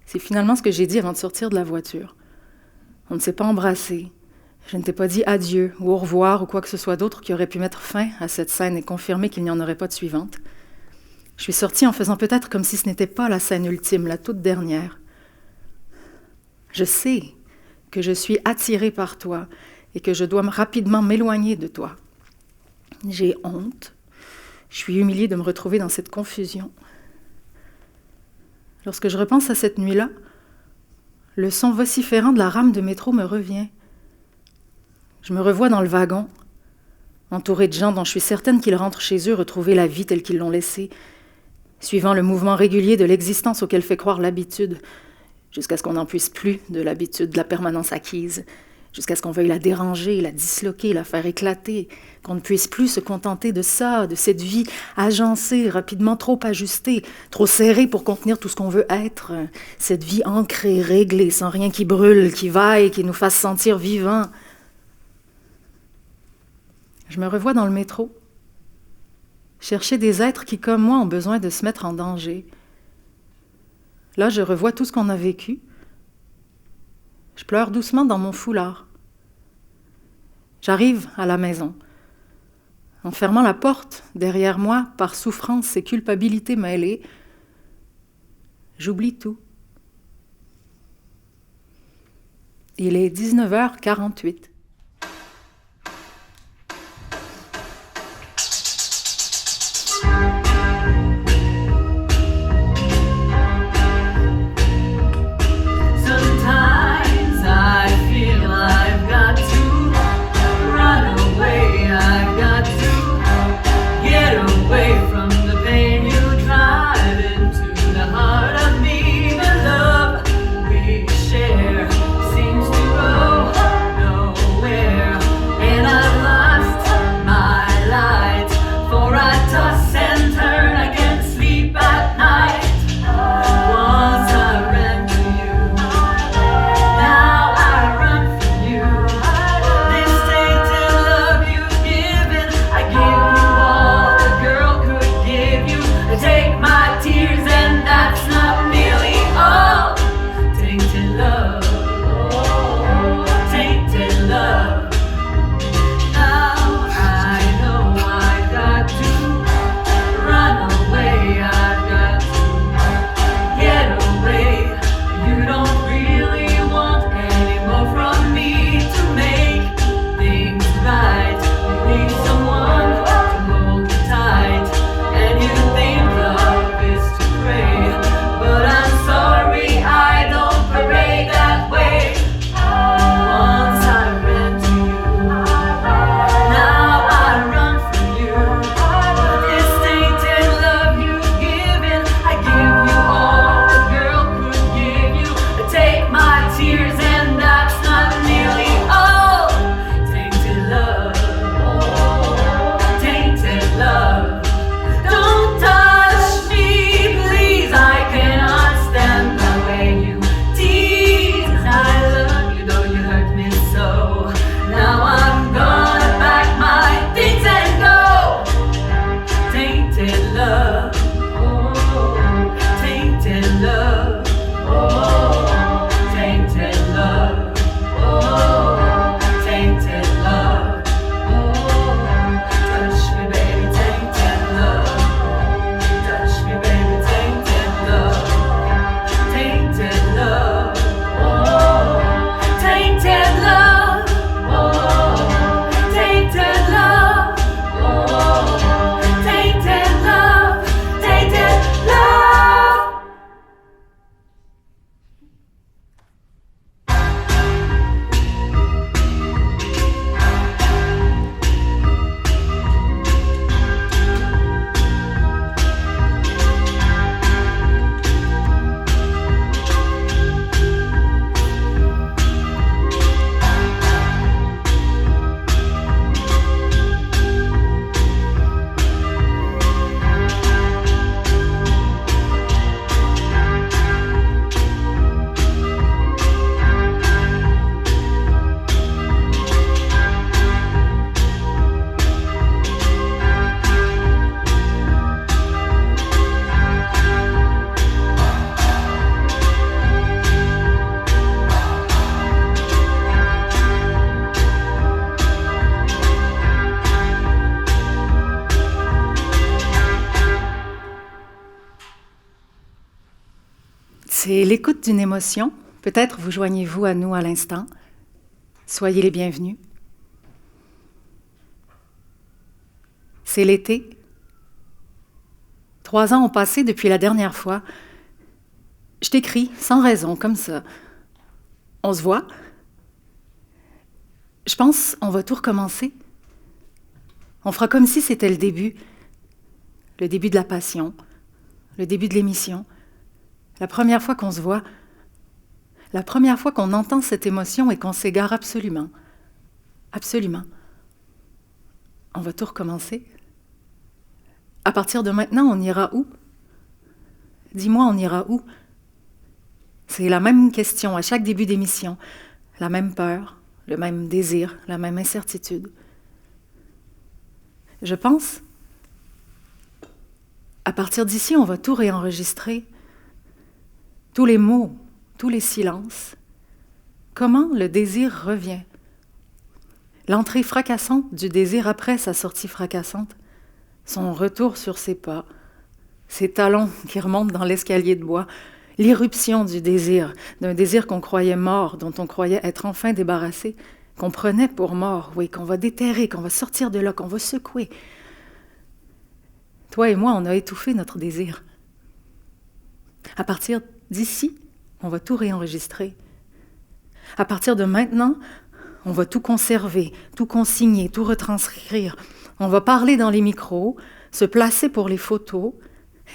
C'est finalement ce que j'ai dit avant de sortir de la voiture. On ne s'est pas embrassé. Je ne t'ai pas dit adieu ou au revoir ou quoi que ce soit d'autre qui aurait pu mettre fin à cette scène et confirmer qu'il n'y en aurait pas de suivante. Je suis sortie en faisant peut-être comme si ce n'était pas la scène ultime, la toute dernière. Je sais que je suis attirée par toi et que je dois rapidement m'éloigner de toi. J'ai honte. Je suis humiliée de me retrouver dans cette confusion. Lorsque je repense à cette nuit-là, le son vociférant de la rame de métro me revient. Je me revois dans le wagon, entourée de gens dont je suis certaine qu'ils rentrent chez eux retrouver la vie telle qu'ils l'ont laissée, suivant le mouvement régulier de l'existence auquel fait croire l'habitude, jusqu'à ce qu'on n'en puisse plus de l'habitude, de la permanence acquise, jusqu'à ce qu'on veuille la déranger, la disloquer, la faire éclater, qu'on ne puisse plus se contenter de ça, de cette vie agencée, rapidement trop ajustée, trop serrée pour contenir tout ce qu'on veut être, cette vie ancrée, réglée, sans rien qui brûle, qui vaille, qui nous fasse sentir vivants. Je me revois dans le métro, chercher des êtres qui, comme moi, ont besoin de se mettre en danger. Là, je revois tout ce qu'on a vécu. Je pleure doucement dans mon foulard. J'arrive à la maison. En fermant la porte derrière moi par souffrance et culpabilité mêlées, j'oublie tout. Il est 19h48. Seems to go, no C'est l'écoute d'une émotion. Peut-être vous joignez-vous à nous à l'instant. Soyez les bienvenus. C'est l'été. 3 ans ont passé depuis la dernière fois. Je t'écris, sans raison, comme ça. On se voit? Je pense on va tout recommencer. On fera comme si c'était le début de la passion, le début de l'émission, la première fois qu'on se voit, la première fois qu'on entend cette émotion et qu'on s'égare absolument. Absolument. On va tout recommencer. À partir de maintenant, on ira où? Dis-moi, on ira où? C'est la même question à chaque début d'émission, la même peur, le même désir, la même incertitude. Je pense, à partir d'ici, on va tout réenregistrer. Tous les mots, tous les silences. Comment le désir revient? L'entrée fracassante du désir après sa sortie fracassante. Son retour sur ses pas. Ses talons qui remontent dans l'escalier de bois. L'irruption du désir, d'un désir qu'on croyait mort, dont on croyait être enfin débarrassé, qu'on prenait pour mort, oui, qu'on va déterrer, qu'on va sortir de là, qu'on va secouer. Toi et moi, on a étouffé notre désir. À partir d'ici, on va tout réenregistrer. À partir de maintenant, on va tout conserver, tout consigner, tout retranscrire. On va parler dans les micros, se placer pour les photos,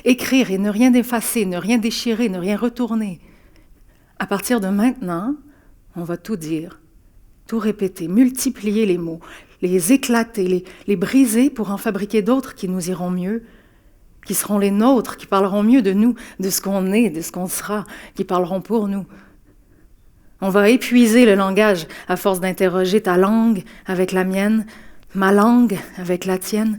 écrire et ne rien effacer, ne rien déchirer, ne rien retourner. À partir de maintenant, on va tout dire, tout répéter, multiplier les mots, les éclater, les briser pour en fabriquer d'autres qui nous iront mieux, qui seront les nôtres, qui parleront mieux de nous, de ce qu'on est, de ce qu'on sera, qui parleront pour nous. On va épuiser le langage à force d'interroger ta langue avec la mienne, ma langue avec la tienne.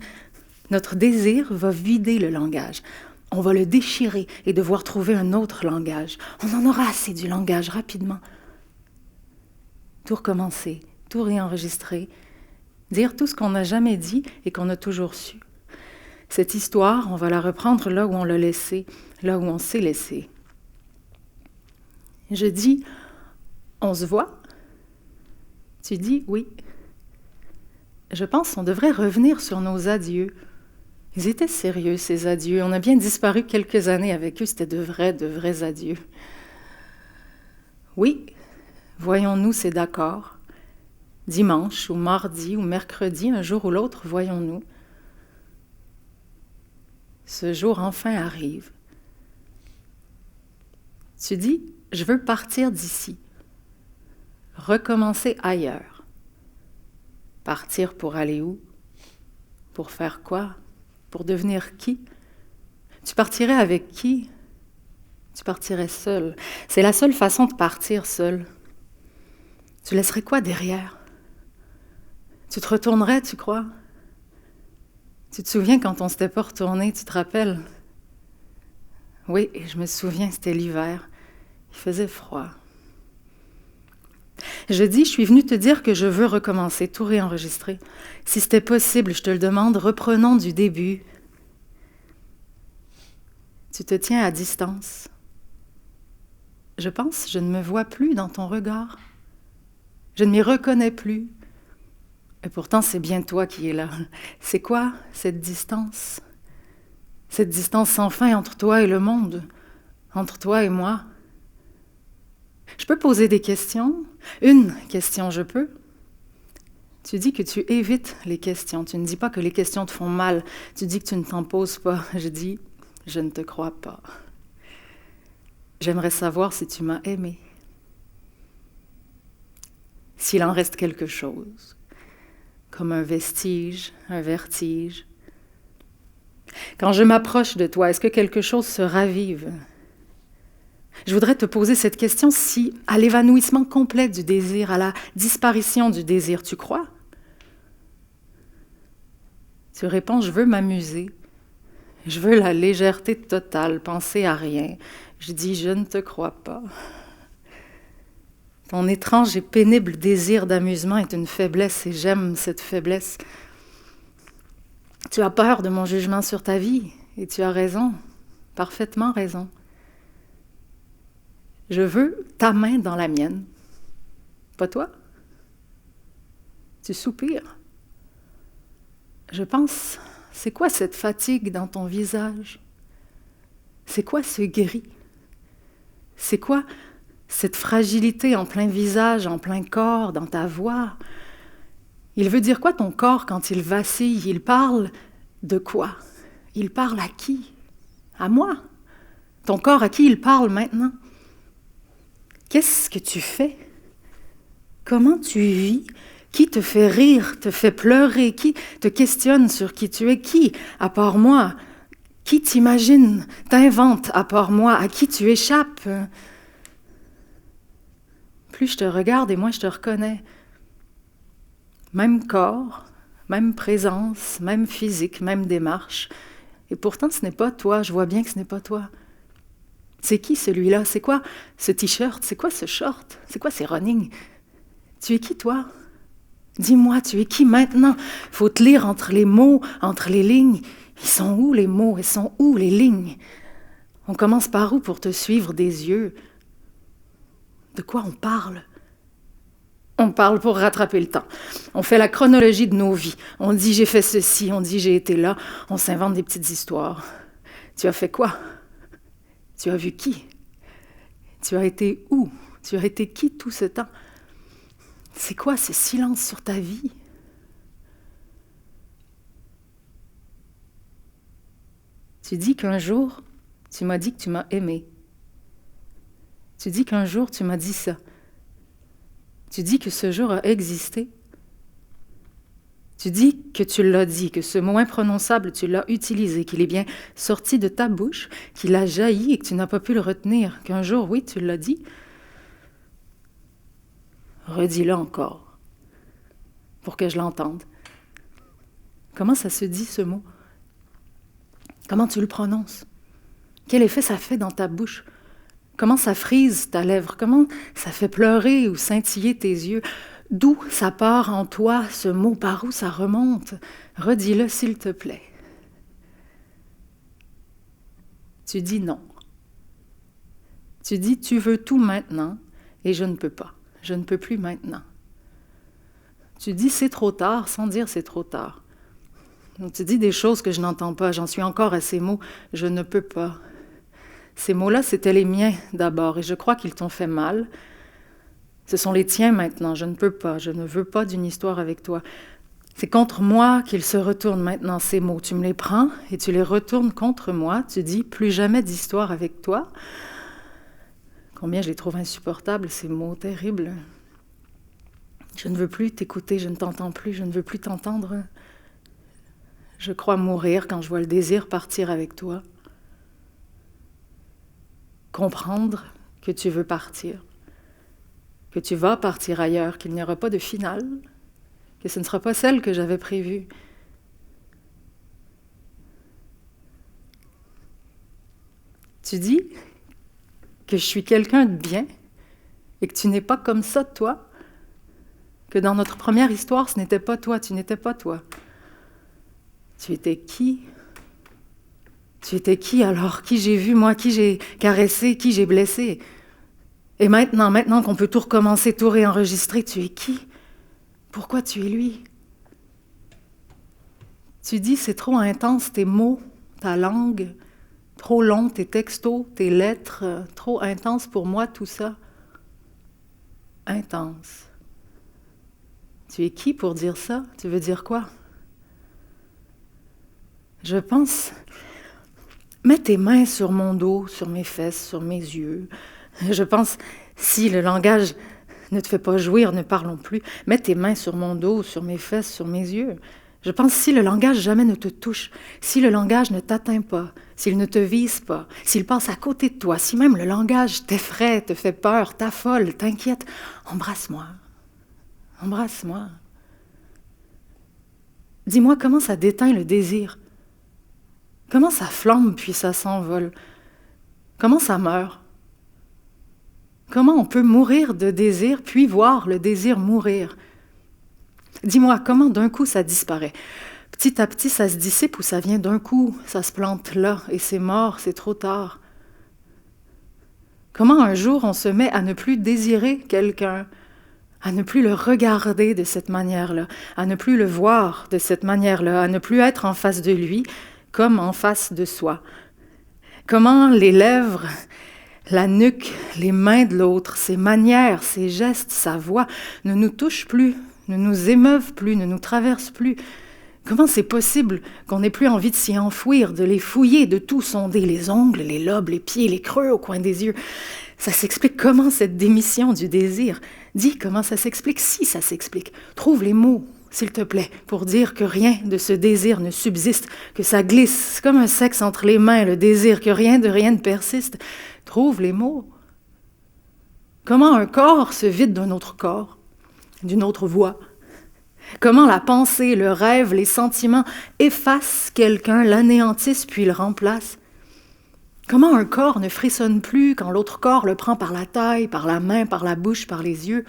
Notre désir va vider le langage. On va le déchirer et devoir trouver un autre langage. On en aura assez du langage rapidement. Tout recommencer, tout réenregistrer, dire tout ce qu'on n'a jamais dit et qu'on a toujours su. Cette histoire, on va la reprendre là où on l'a laissée, là où on s'est laissé. Je dis, on se voit? Tu dis oui. Je pense qu'on devrait revenir sur nos adieux. Ils étaient sérieux, ces adieux. On a bien disparu quelques années avec eux. C'était de vrais adieux. Oui, voyons-nous, c'est d'accord. Dimanche ou mardi ou mercredi, un jour ou l'autre, voyons-nous. Ce jour enfin arrive. Tu dis, je veux partir d'ici. Recommencer ailleurs. Partir pour aller où? Pour faire quoi? Pour devenir qui? Tu partirais avec qui? Tu partirais seul. C'est la seule façon de partir seul. Tu laisserais quoi derrière? Tu te retournerais, tu crois? Tu te souviens quand on s'était pas retourné, tu te rappelles? Oui, je me souviens, c'était l'hiver. Il faisait froid. Je dis, je suis venue te dire que je veux recommencer, tout réenregistrer. Si c'était possible, je te le demande, reprenons du début. Tu te tiens à distance. Je pense, je ne me vois plus dans ton regard. Je ne m'y reconnais plus. Et pourtant, c'est bien toi qui es là. C'est quoi, cette distance? Cette distance sans fin entre toi et le monde, entre toi et moi. Je peux poser des questions? Une question, je peux. Tu dis que tu évites les questions. Tu ne dis pas que les questions te font mal. Tu dis que tu ne t'en poses pas. Je dis, je ne te crois pas. J'aimerais savoir si tu m'as aimé. S'il en reste quelque chose, comme un vestige, un vertige. Quand je m'approche de toi, est-ce que quelque chose se ravive? Je voudrais te poser cette question si, à l'évanouissement complet du désir, à la disparition du désir, tu crois? Tu réponds, je veux m'amuser. Je veux la légèreté totale, penser à rien. Je dis, je ne te crois pas. Ton étrange et pénible désir d'amusement est une faiblesse et j'aime cette faiblesse. Tu as peur de mon jugement sur ta vie et tu as raison, parfaitement raison. Je veux ta main dans la mienne. Pas toi? Tu soupires. Je pense, c'est quoi cette fatigue dans ton visage? C'est quoi ce gris? C'est quoi cette fragilité en plein visage, en plein corps, dans ta voix? Il veut dire quoi ton corps quand il vacille? Il parle de quoi? Il parle à qui? À moi? Ton corps, à qui il parle maintenant? Qu'est-ce que tu fais? Comment tu vis? Qui te fait rire, te fait pleurer? Qui te questionne sur qui tu es? Qui, à part moi? Qui t'imagine, t'invente à part moi? À qui tu échappes? Plus je te regarde et moins je te reconnais. Même corps, même présence, même physique, même démarche. Et pourtant, ce n'est pas toi. Je vois bien que ce n'est pas toi. C'est qui celui-là? C'est quoi ce t-shirt? C'est quoi ce short? C'est quoi ces running? Tu es qui, toi? Dis-moi, tu es qui maintenant? Faut te lire entre les mots, entre les lignes. Ils sont où les mots? Ils sont où les lignes? On commence par où pour te suivre des yeux? De quoi on parle? On parle pour rattraper le temps. On fait la chronologie de nos vies. On dit j'ai fait ceci, on dit j'ai été là. On s'invente des petites histoires. Tu as fait quoi? Tu as vu qui? Tu as été où? Tu as été qui tout ce temps? C'est quoi ce silence sur ta vie? Tu dis qu'un jour, tu m'as dit que tu m'as aimé. Tu dis qu'un jour, tu m'as dit ça. Tu dis que ce jour a existé. Tu dis que tu l'as dit, que ce mot imprononçable, tu l'as utilisé, qu'il est bien sorti de ta bouche, qu'il a jailli et que tu n'as pas pu le retenir, qu'un jour, oui, tu l'as dit. Redis-le encore, pour que je l'entende. Comment ça se dit, ce mot? Comment tu le prononces? Quel effet ça fait dans ta bouche? Comment ça frise ta lèvre? Comment ça fait pleurer ou scintiller tes yeux? D'où ça part en toi, ce mot? Par où ça remonte? Redis-le, s'il te plaît. Tu dis non. Tu dis tu veux tout maintenant et je ne peux pas. Je ne peux plus maintenant. Tu dis c'est trop tard sans dire c'est trop tard. Donc, tu dis des choses que je n'entends pas. J'en suis encore à ces mots. Je ne peux pas. Ces mots-là, c'était les miens d'abord et je crois qu'ils t'ont fait mal. Ce sont les tiens maintenant. Je ne peux pas. Je ne veux pas d'une histoire avec toi. C'est contre moi qu'ils se retournent maintenant, ces mots. Tu me les prends et tu les retournes contre moi. Tu dis plus jamais d'histoire avec toi. Combien je les trouve insupportables, ces mots terribles. Je ne veux plus t'écouter, je ne t'entends plus, je ne veux plus t'entendre. Je crois mourir quand je vois le désir partir avec toi. Comprendre que tu veux partir, que tu vas partir ailleurs, qu'il n'y aura pas de finale, que ce ne sera pas celle que j'avais prévue. Tu dis que je suis quelqu'un de bien et que tu n'es pas comme ça, toi, que dans notre première histoire, ce n'était pas toi, tu n'étais pas toi. Tu étais qui? Tu étais qui alors? Qui j'ai vu, moi? Qui j'ai caressé? Qui j'ai blessé? Et maintenant qu'on peut tout recommencer, tout réenregistrer, tu es qui? Pourquoi tu es lui? Tu dis c'est trop intense tes mots, ta langue, trop long tes textos, tes lettres, trop intense pour moi tout ça. Intense. Tu es qui pour dire ça? Tu veux dire quoi? Je pense... Mets tes mains sur mon dos, sur mes fesses, sur mes yeux. Je pense, si le langage ne te fait pas jouir, ne parlons plus. Mets tes mains sur mon dos, sur mes fesses, sur mes yeux. Je pense, si le langage jamais ne te touche, si le langage ne t'atteint pas, s'il ne te vise pas, s'il passe à côté de toi, si même le langage t'effraie, te fait peur, t'affole, t'inquiète, embrasse-moi. Embrasse-moi. Dis-moi comment ça déteint le désir. Comment ça flambe puis ça s'envole? Comment ça meurt? Comment on peut mourir de désir puis voir le désir mourir? Dis-moi, comment d'un coup ça disparaît? Petit à petit ça se dissipe ou ça vient d'un coup, ça se plante là et c'est mort, c'est trop tard. Comment un jour on se met à ne plus désirer quelqu'un, à ne plus le regarder de cette manière-là, à ne plus le voir de cette manière-là, à ne plus être en face de lui comme en face de soi. Comment les lèvres, la nuque, les mains de l'autre, ses manières, ses gestes, sa voix ne nous touchent plus, ne nous émeuvent plus, ne nous traversent plus. Comment c'est possible qu'on n'ait plus envie de s'y enfouir, de les fouiller, de tout sonder, les ongles, les lobes, les pieds, les creux au coin des yeux? Ça s'explique comment cette démission du désir? Dis comment ça s'explique, si ça s'explique. Trouve les mots, s'il te plaît, pour dire que rien de ce désir ne subsiste, que ça glisse comme un sexe entre les mains, le désir, que rien de rien ne persiste. Trouve les mots. Comment un corps se vide d'un autre corps, d'une autre voix? Comment la pensée, le rêve, les sentiments effacent quelqu'un, l'anéantissent puis le remplacent? Comment un corps ne frissonne plus quand l'autre corps le prend par la taille, par la main, par la bouche, par les yeux?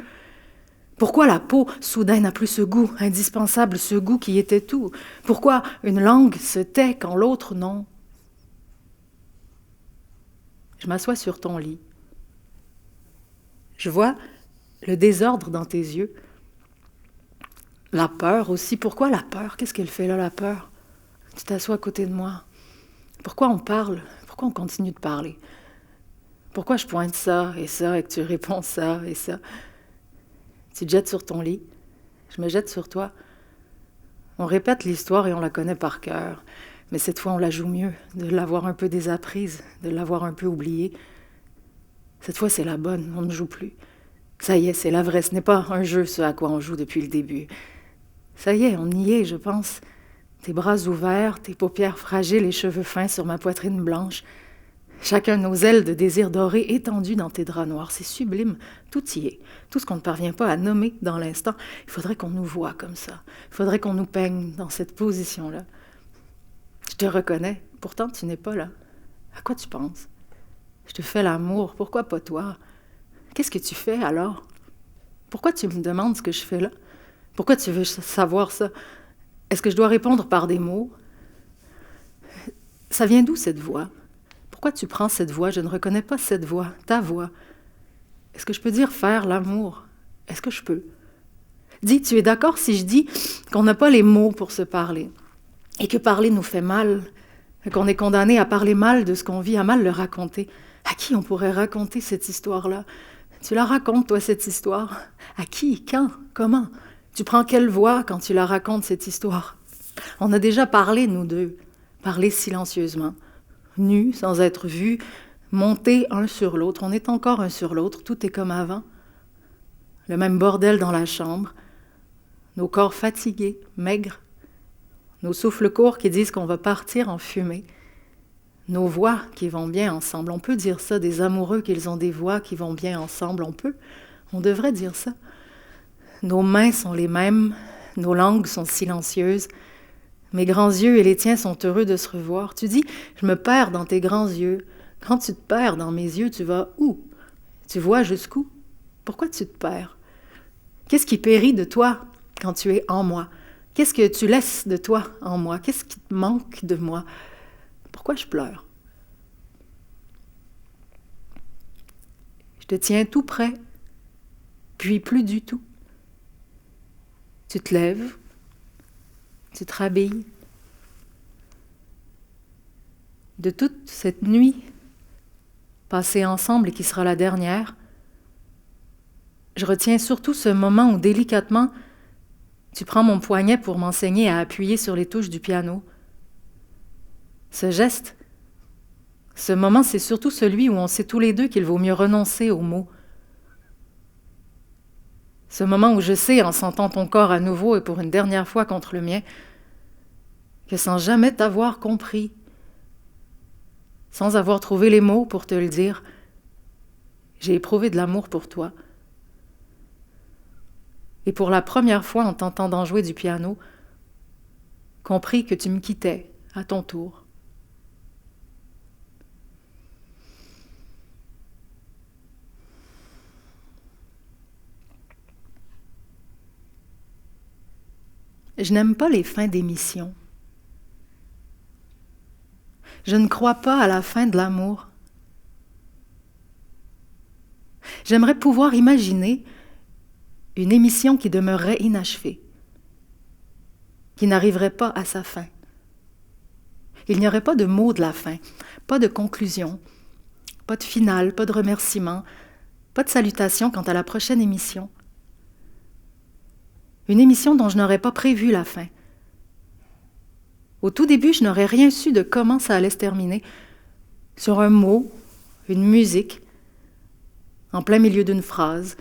Pourquoi la peau soudain n'a plus ce goût indispensable, ce goût qui était tout? Pourquoi une langue se tait quand l'autre non? Je m'assois sur ton lit. Je vois le désordre dans tes yeux. La peur aussi. Pourquoi la peur? Qu'est-ce qu'elle fait là, la peur? Tu t'assois à côté de moi. Pourquoi on parle? Pourquoi on continue de parler? Pourquoi je pointe ça et que tu réponds ça et ça? Tu te jettes sur ton lit. Je me jette sur toi. On répète l'histoire et on la connaît par cœur. Mais cette fois, on la joue mieux, de l'avoir un peu désapprise, de l'avoir un peu oubliée. Cette fois, c'est la bonne, on ne joue plus. Ça y est, c'est la vraie, ce n'est pas un jeu, ce à quoi on joue depuis le début. Ça y est, on y est, je pense. Tes bras ouverts, tes paupières fragiles, les cheveux fins sur ma poitrine blanche. Chacun de nos ailes de désir doré étendues dans tes draps noirs. C'est sublime, tout y est. Tout ce qu'on ne parvient pas à nommer dans l'instant, il faudrait qu'on nous voie comme ça. Il faudrait qu'on nous peigne dans cette position-là. Je te reconnais, pourtant tu n'es pas là. À quoi tu penses? Je te fais l'amour, pourquoi pas toi? Qu'est-ce que tu fais alors? Pourquoi tu me demandes ce que je fais là? Pourquoi tu veux savoir ça? Est-ce que je dois répondre par des mots? Ça vient d'où cette voix? Pourquoi tu prends cette voix? Je ne reconnais pas cette voix, ta voix. Est-ce que je peux dire faire l'amour? Est-ce que je peux? Dis, tu es d'accord si je dis qu'on n'a pas les mots pour se parler et que parler nous fait mal, qu'on est condamné à parler mal de ce qu'on vit, à mal le raconter? À qui on pourrait raconter cette histoire-là? Tu la racontes, toi, cette histoire? À qui? Quand? Comment? Tu prends quelle voix quand tu la racontes, cette histoire? On a déjà parlé, nous deux, parlé silencieusement, nus, sans être vus, montés un sur l'autre. On est encore un sur l'autre, tout est comme avant. Le même bordel dans la chambre, nos corps fatigués, maigres, nos souffles courts qui disent qu'on va partir en fumée, nos voix qui vont bien ensemble. On peut dire ça des amoureux qu'ils ont des voix qui vont bien ensemble, on devrait dire ça. Nos mains sont les mêmes, nos langues sont silencieuses, mes grands yeux et les tiens sont heureux de se revoir. Tu dis, je me perds dans tes grands yeux. Quand tu te perds dans mes yeux, tu vas où? Tu vois jusqu'où? Pourquoi tu te perds? Qu'est-ce qui périt de toi quand tu es en moi? Qu'est-ce que tu laisses de toi en moi? Qu'est-ce qui te manque de moi? Pourquoi je pleure? Je te tiens tout près, puis plus du tout. Tu te lèves, tu te rhabilles. De toute cette nuit passée ensemble et qui sera la dernière, je retiens surtout ce moment où délicatement tu prends mon poignet pour m'enseigner à appuyer sur les touches du piano. Ce geste, ce moment, c'est surtout celui où on sait tous les deux qu'il vaut mieux renoncer aux mots. Ce moment où je sais, en sentant ton corps à nouveau et pour une dernière fois contre le mien, que sans jamais t'avoir compris, sans avoir trouvé les mots pour te le dire, j'ai éprouvé de l'amour pour toi. Et pour la première fois en t'entendant jouer du piano, compris que tu me quittais à ton tour. Je n'aime pas les fins d'émission. Je ne crois pas à la fin de l'amour. J'aimerais pouvoir imaginer une émission qui demeurerait inachevée, qui n'arriverait pas à sa fin. Il n'y aurait pas de mot de la fin, pas de conclusion, pas de finale, pas de remerciement, pas de salutation quant à la prochaine émission. Une émission dont je n'aurais pas prévu la fin. Au tout début, je n'aurais rien su de comment ça allait se terminer, sur un mot, une musique, en plein milieu d'une phrase,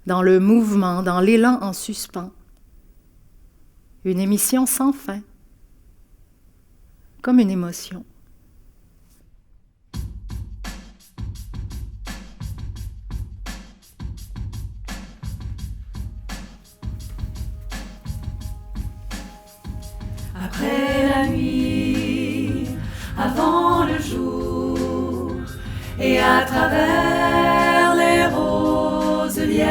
dans le mouvement, dans l'élan en suspens. Une émission sans fin, comme une émotion. Après la nuit, avant le jour, et à travers les roselières.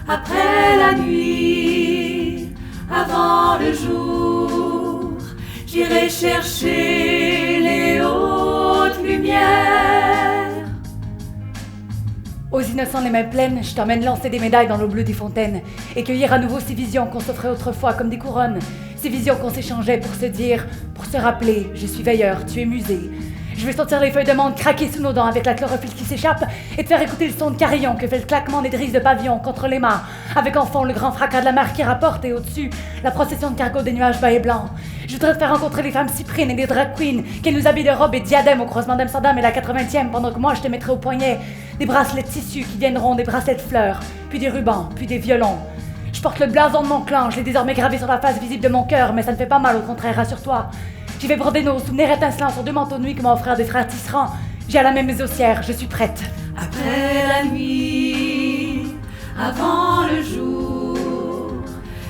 Après la nuit, avant le jour, j'irai chercher les hautes lumières. Aux innocents les mains pleines, je t'emmène lancer des médailles dans l'eau bleue des fontaines et cueillir à nouveau ces visions qu'on s'offrait autrefois comme des couronnes, ces visions qu'on s'échangeait pour se dire, pour se rappeler, je suis veilleur, tu es musée. Je vais sentir les feuilles de menthe craquer sous nos dents avec la chlorophylle qui s'échappe et te faire écouter le son de carillon que fait le claquement des drisses de pavillon contre les mâts, avec en fond le grand fracas de la mer qui rapporte et au-dessus la procession de cargo des nuages bas et blancs. Je voudrais te faire rencontrer les femmes cyprines et des drag queens qui nous habillent de robes et diadèmes au croisement d'Amsterdam et la 80e pendant que moi je te mettrai au poignet des bracelets de tissu qui viendront des bracelets de fleurs, puis des rubans, puis des violons. Je porte le blason de mon clan, je l'ai désormais gravé sur la face visible de mon cœur, mais ça ne fait pas mal, au contraire, rassure-toi. J'y vais broder nos souvenirs étincelants sur 2 manteaux de nuit que m'ont offert des frères tisserands. J'ai à la même mésossière, je suis prête. Après la nuit, avant le jour,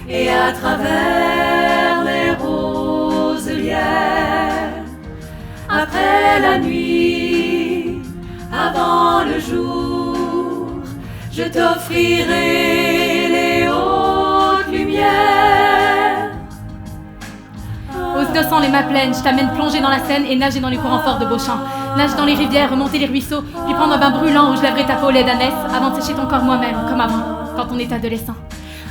et à travers les roselières. Après la nuit, avant le jour, je t'offrirai les hautes lumières. Aux innocents les mains pleines, je t'amène plonger dans la Seine et nager dans les courants forts de Beauchamp. Nage dans les rivières, remonter les ruisseaux, puis prendre un bain brûlant où je laverai ta peau au lait d'ânesse avant de sécher ton corps moi-même, comme avant, quand on est adolescent.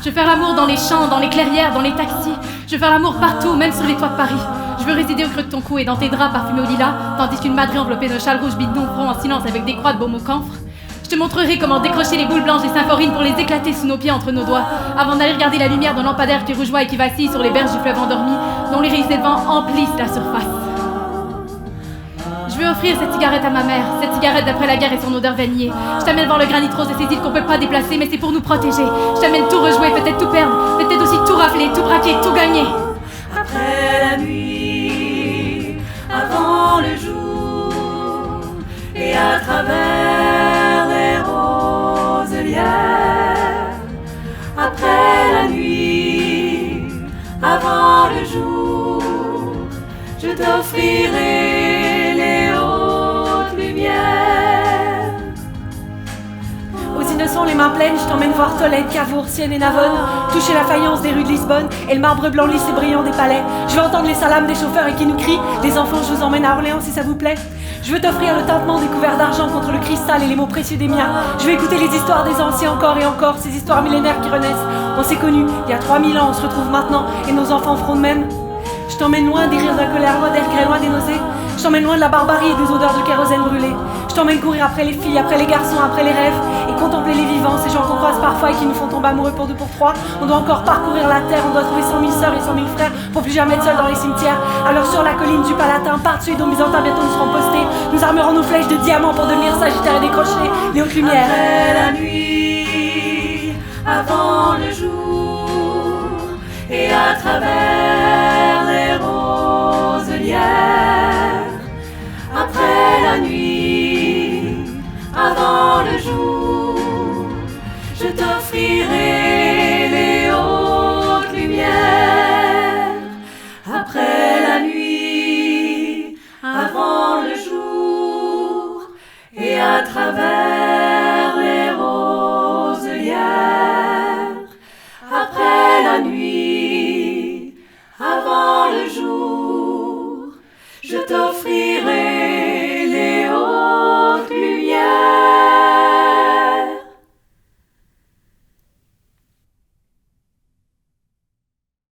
Je veux faire l'amour dans les champs, dans les clairières, dans les taxis. Je veux faire l'amour partout, même sur les toits de Paris. Je veux résider au creux de ton cou et dans tes draps parfumés au lilas, tandis qu'une madrée enveloppée d'un châle rouge bidon front en silence avec des croix de baume au camphre. Je te montrerai comment décrocher les boules blanches des symphorines pour les éclater sous nos pieds entre nos doigts, avant d'aller regarder la lumière d'un lampadaire qui rougeoie et qui vacille sur les berges du fleuve endormi, dont les rires vents emplissent la surface. Je veux offrir cette cigarette à ma mère, cette cigarette d'après la guerre et son odeur vanillée. Je t'amène voir le granit rose de ces îles qu'on peut pas déplacer, mais c'est pour nous protéger. Je t'amène tout rejouer, peut-être tout perdre, peut-être aussi tout rafler, tout braquer, tout gagner. Après la nuit, avant le jour, et à travers les roselières. Après la nuit, avant le jour, je t'offrirai les hautes lumières. Aux innocents les mains pleines, je t'emmène voir Tolède, Cavour, Sienne et Navone, toucher la faïence des rues de Lisbonne et le marbre blanc lisse et brillant des palais. Je veux entendre les salames des chauffeurs et qui nous crient « Les enfants, je vous emmène à Orléans si ça vous plaît ». Je veux t'offrir le tintement des couverts d'argent contre le cristal et les mots précieux des miens. Je veux écouter les histoires des anciens encore et encore, ces histoires millénaires qui renaissent. On s'est connus il y a 3000 ans, on se retrouve maintenant et nos enfants feront de même. Je t'emmène loin des rires de la colère, loin des regrets, loin des nausées. Je t'emmène loin de la barbarie et des odeurs de kérosène brûlé. Je t'emmène courir après les filles, après les garçons, après les rêves et contempler les vivants, ces gens qu'on croise parfois et qui nous font tomber amoureux pour 2 pour 3. On doit encore parcourir la terre, on doit trouver 100 000 sœurs et 100 000 frères pour plus jamais être seuls dans les cimetières. Alors sur la colline du Palatin, par-dessus les dômes byzantins, bientôt nous serons postés. Nous armerons nos flèches de diamants pour devenir sagittaires et décrocher les hautes lumières. Après la nuit, avant le jour, et à travers les roselières. Après la nuit, avant le jour, je t'offrirai les hautes lumières. Après la nuit, avant le jour, et à travers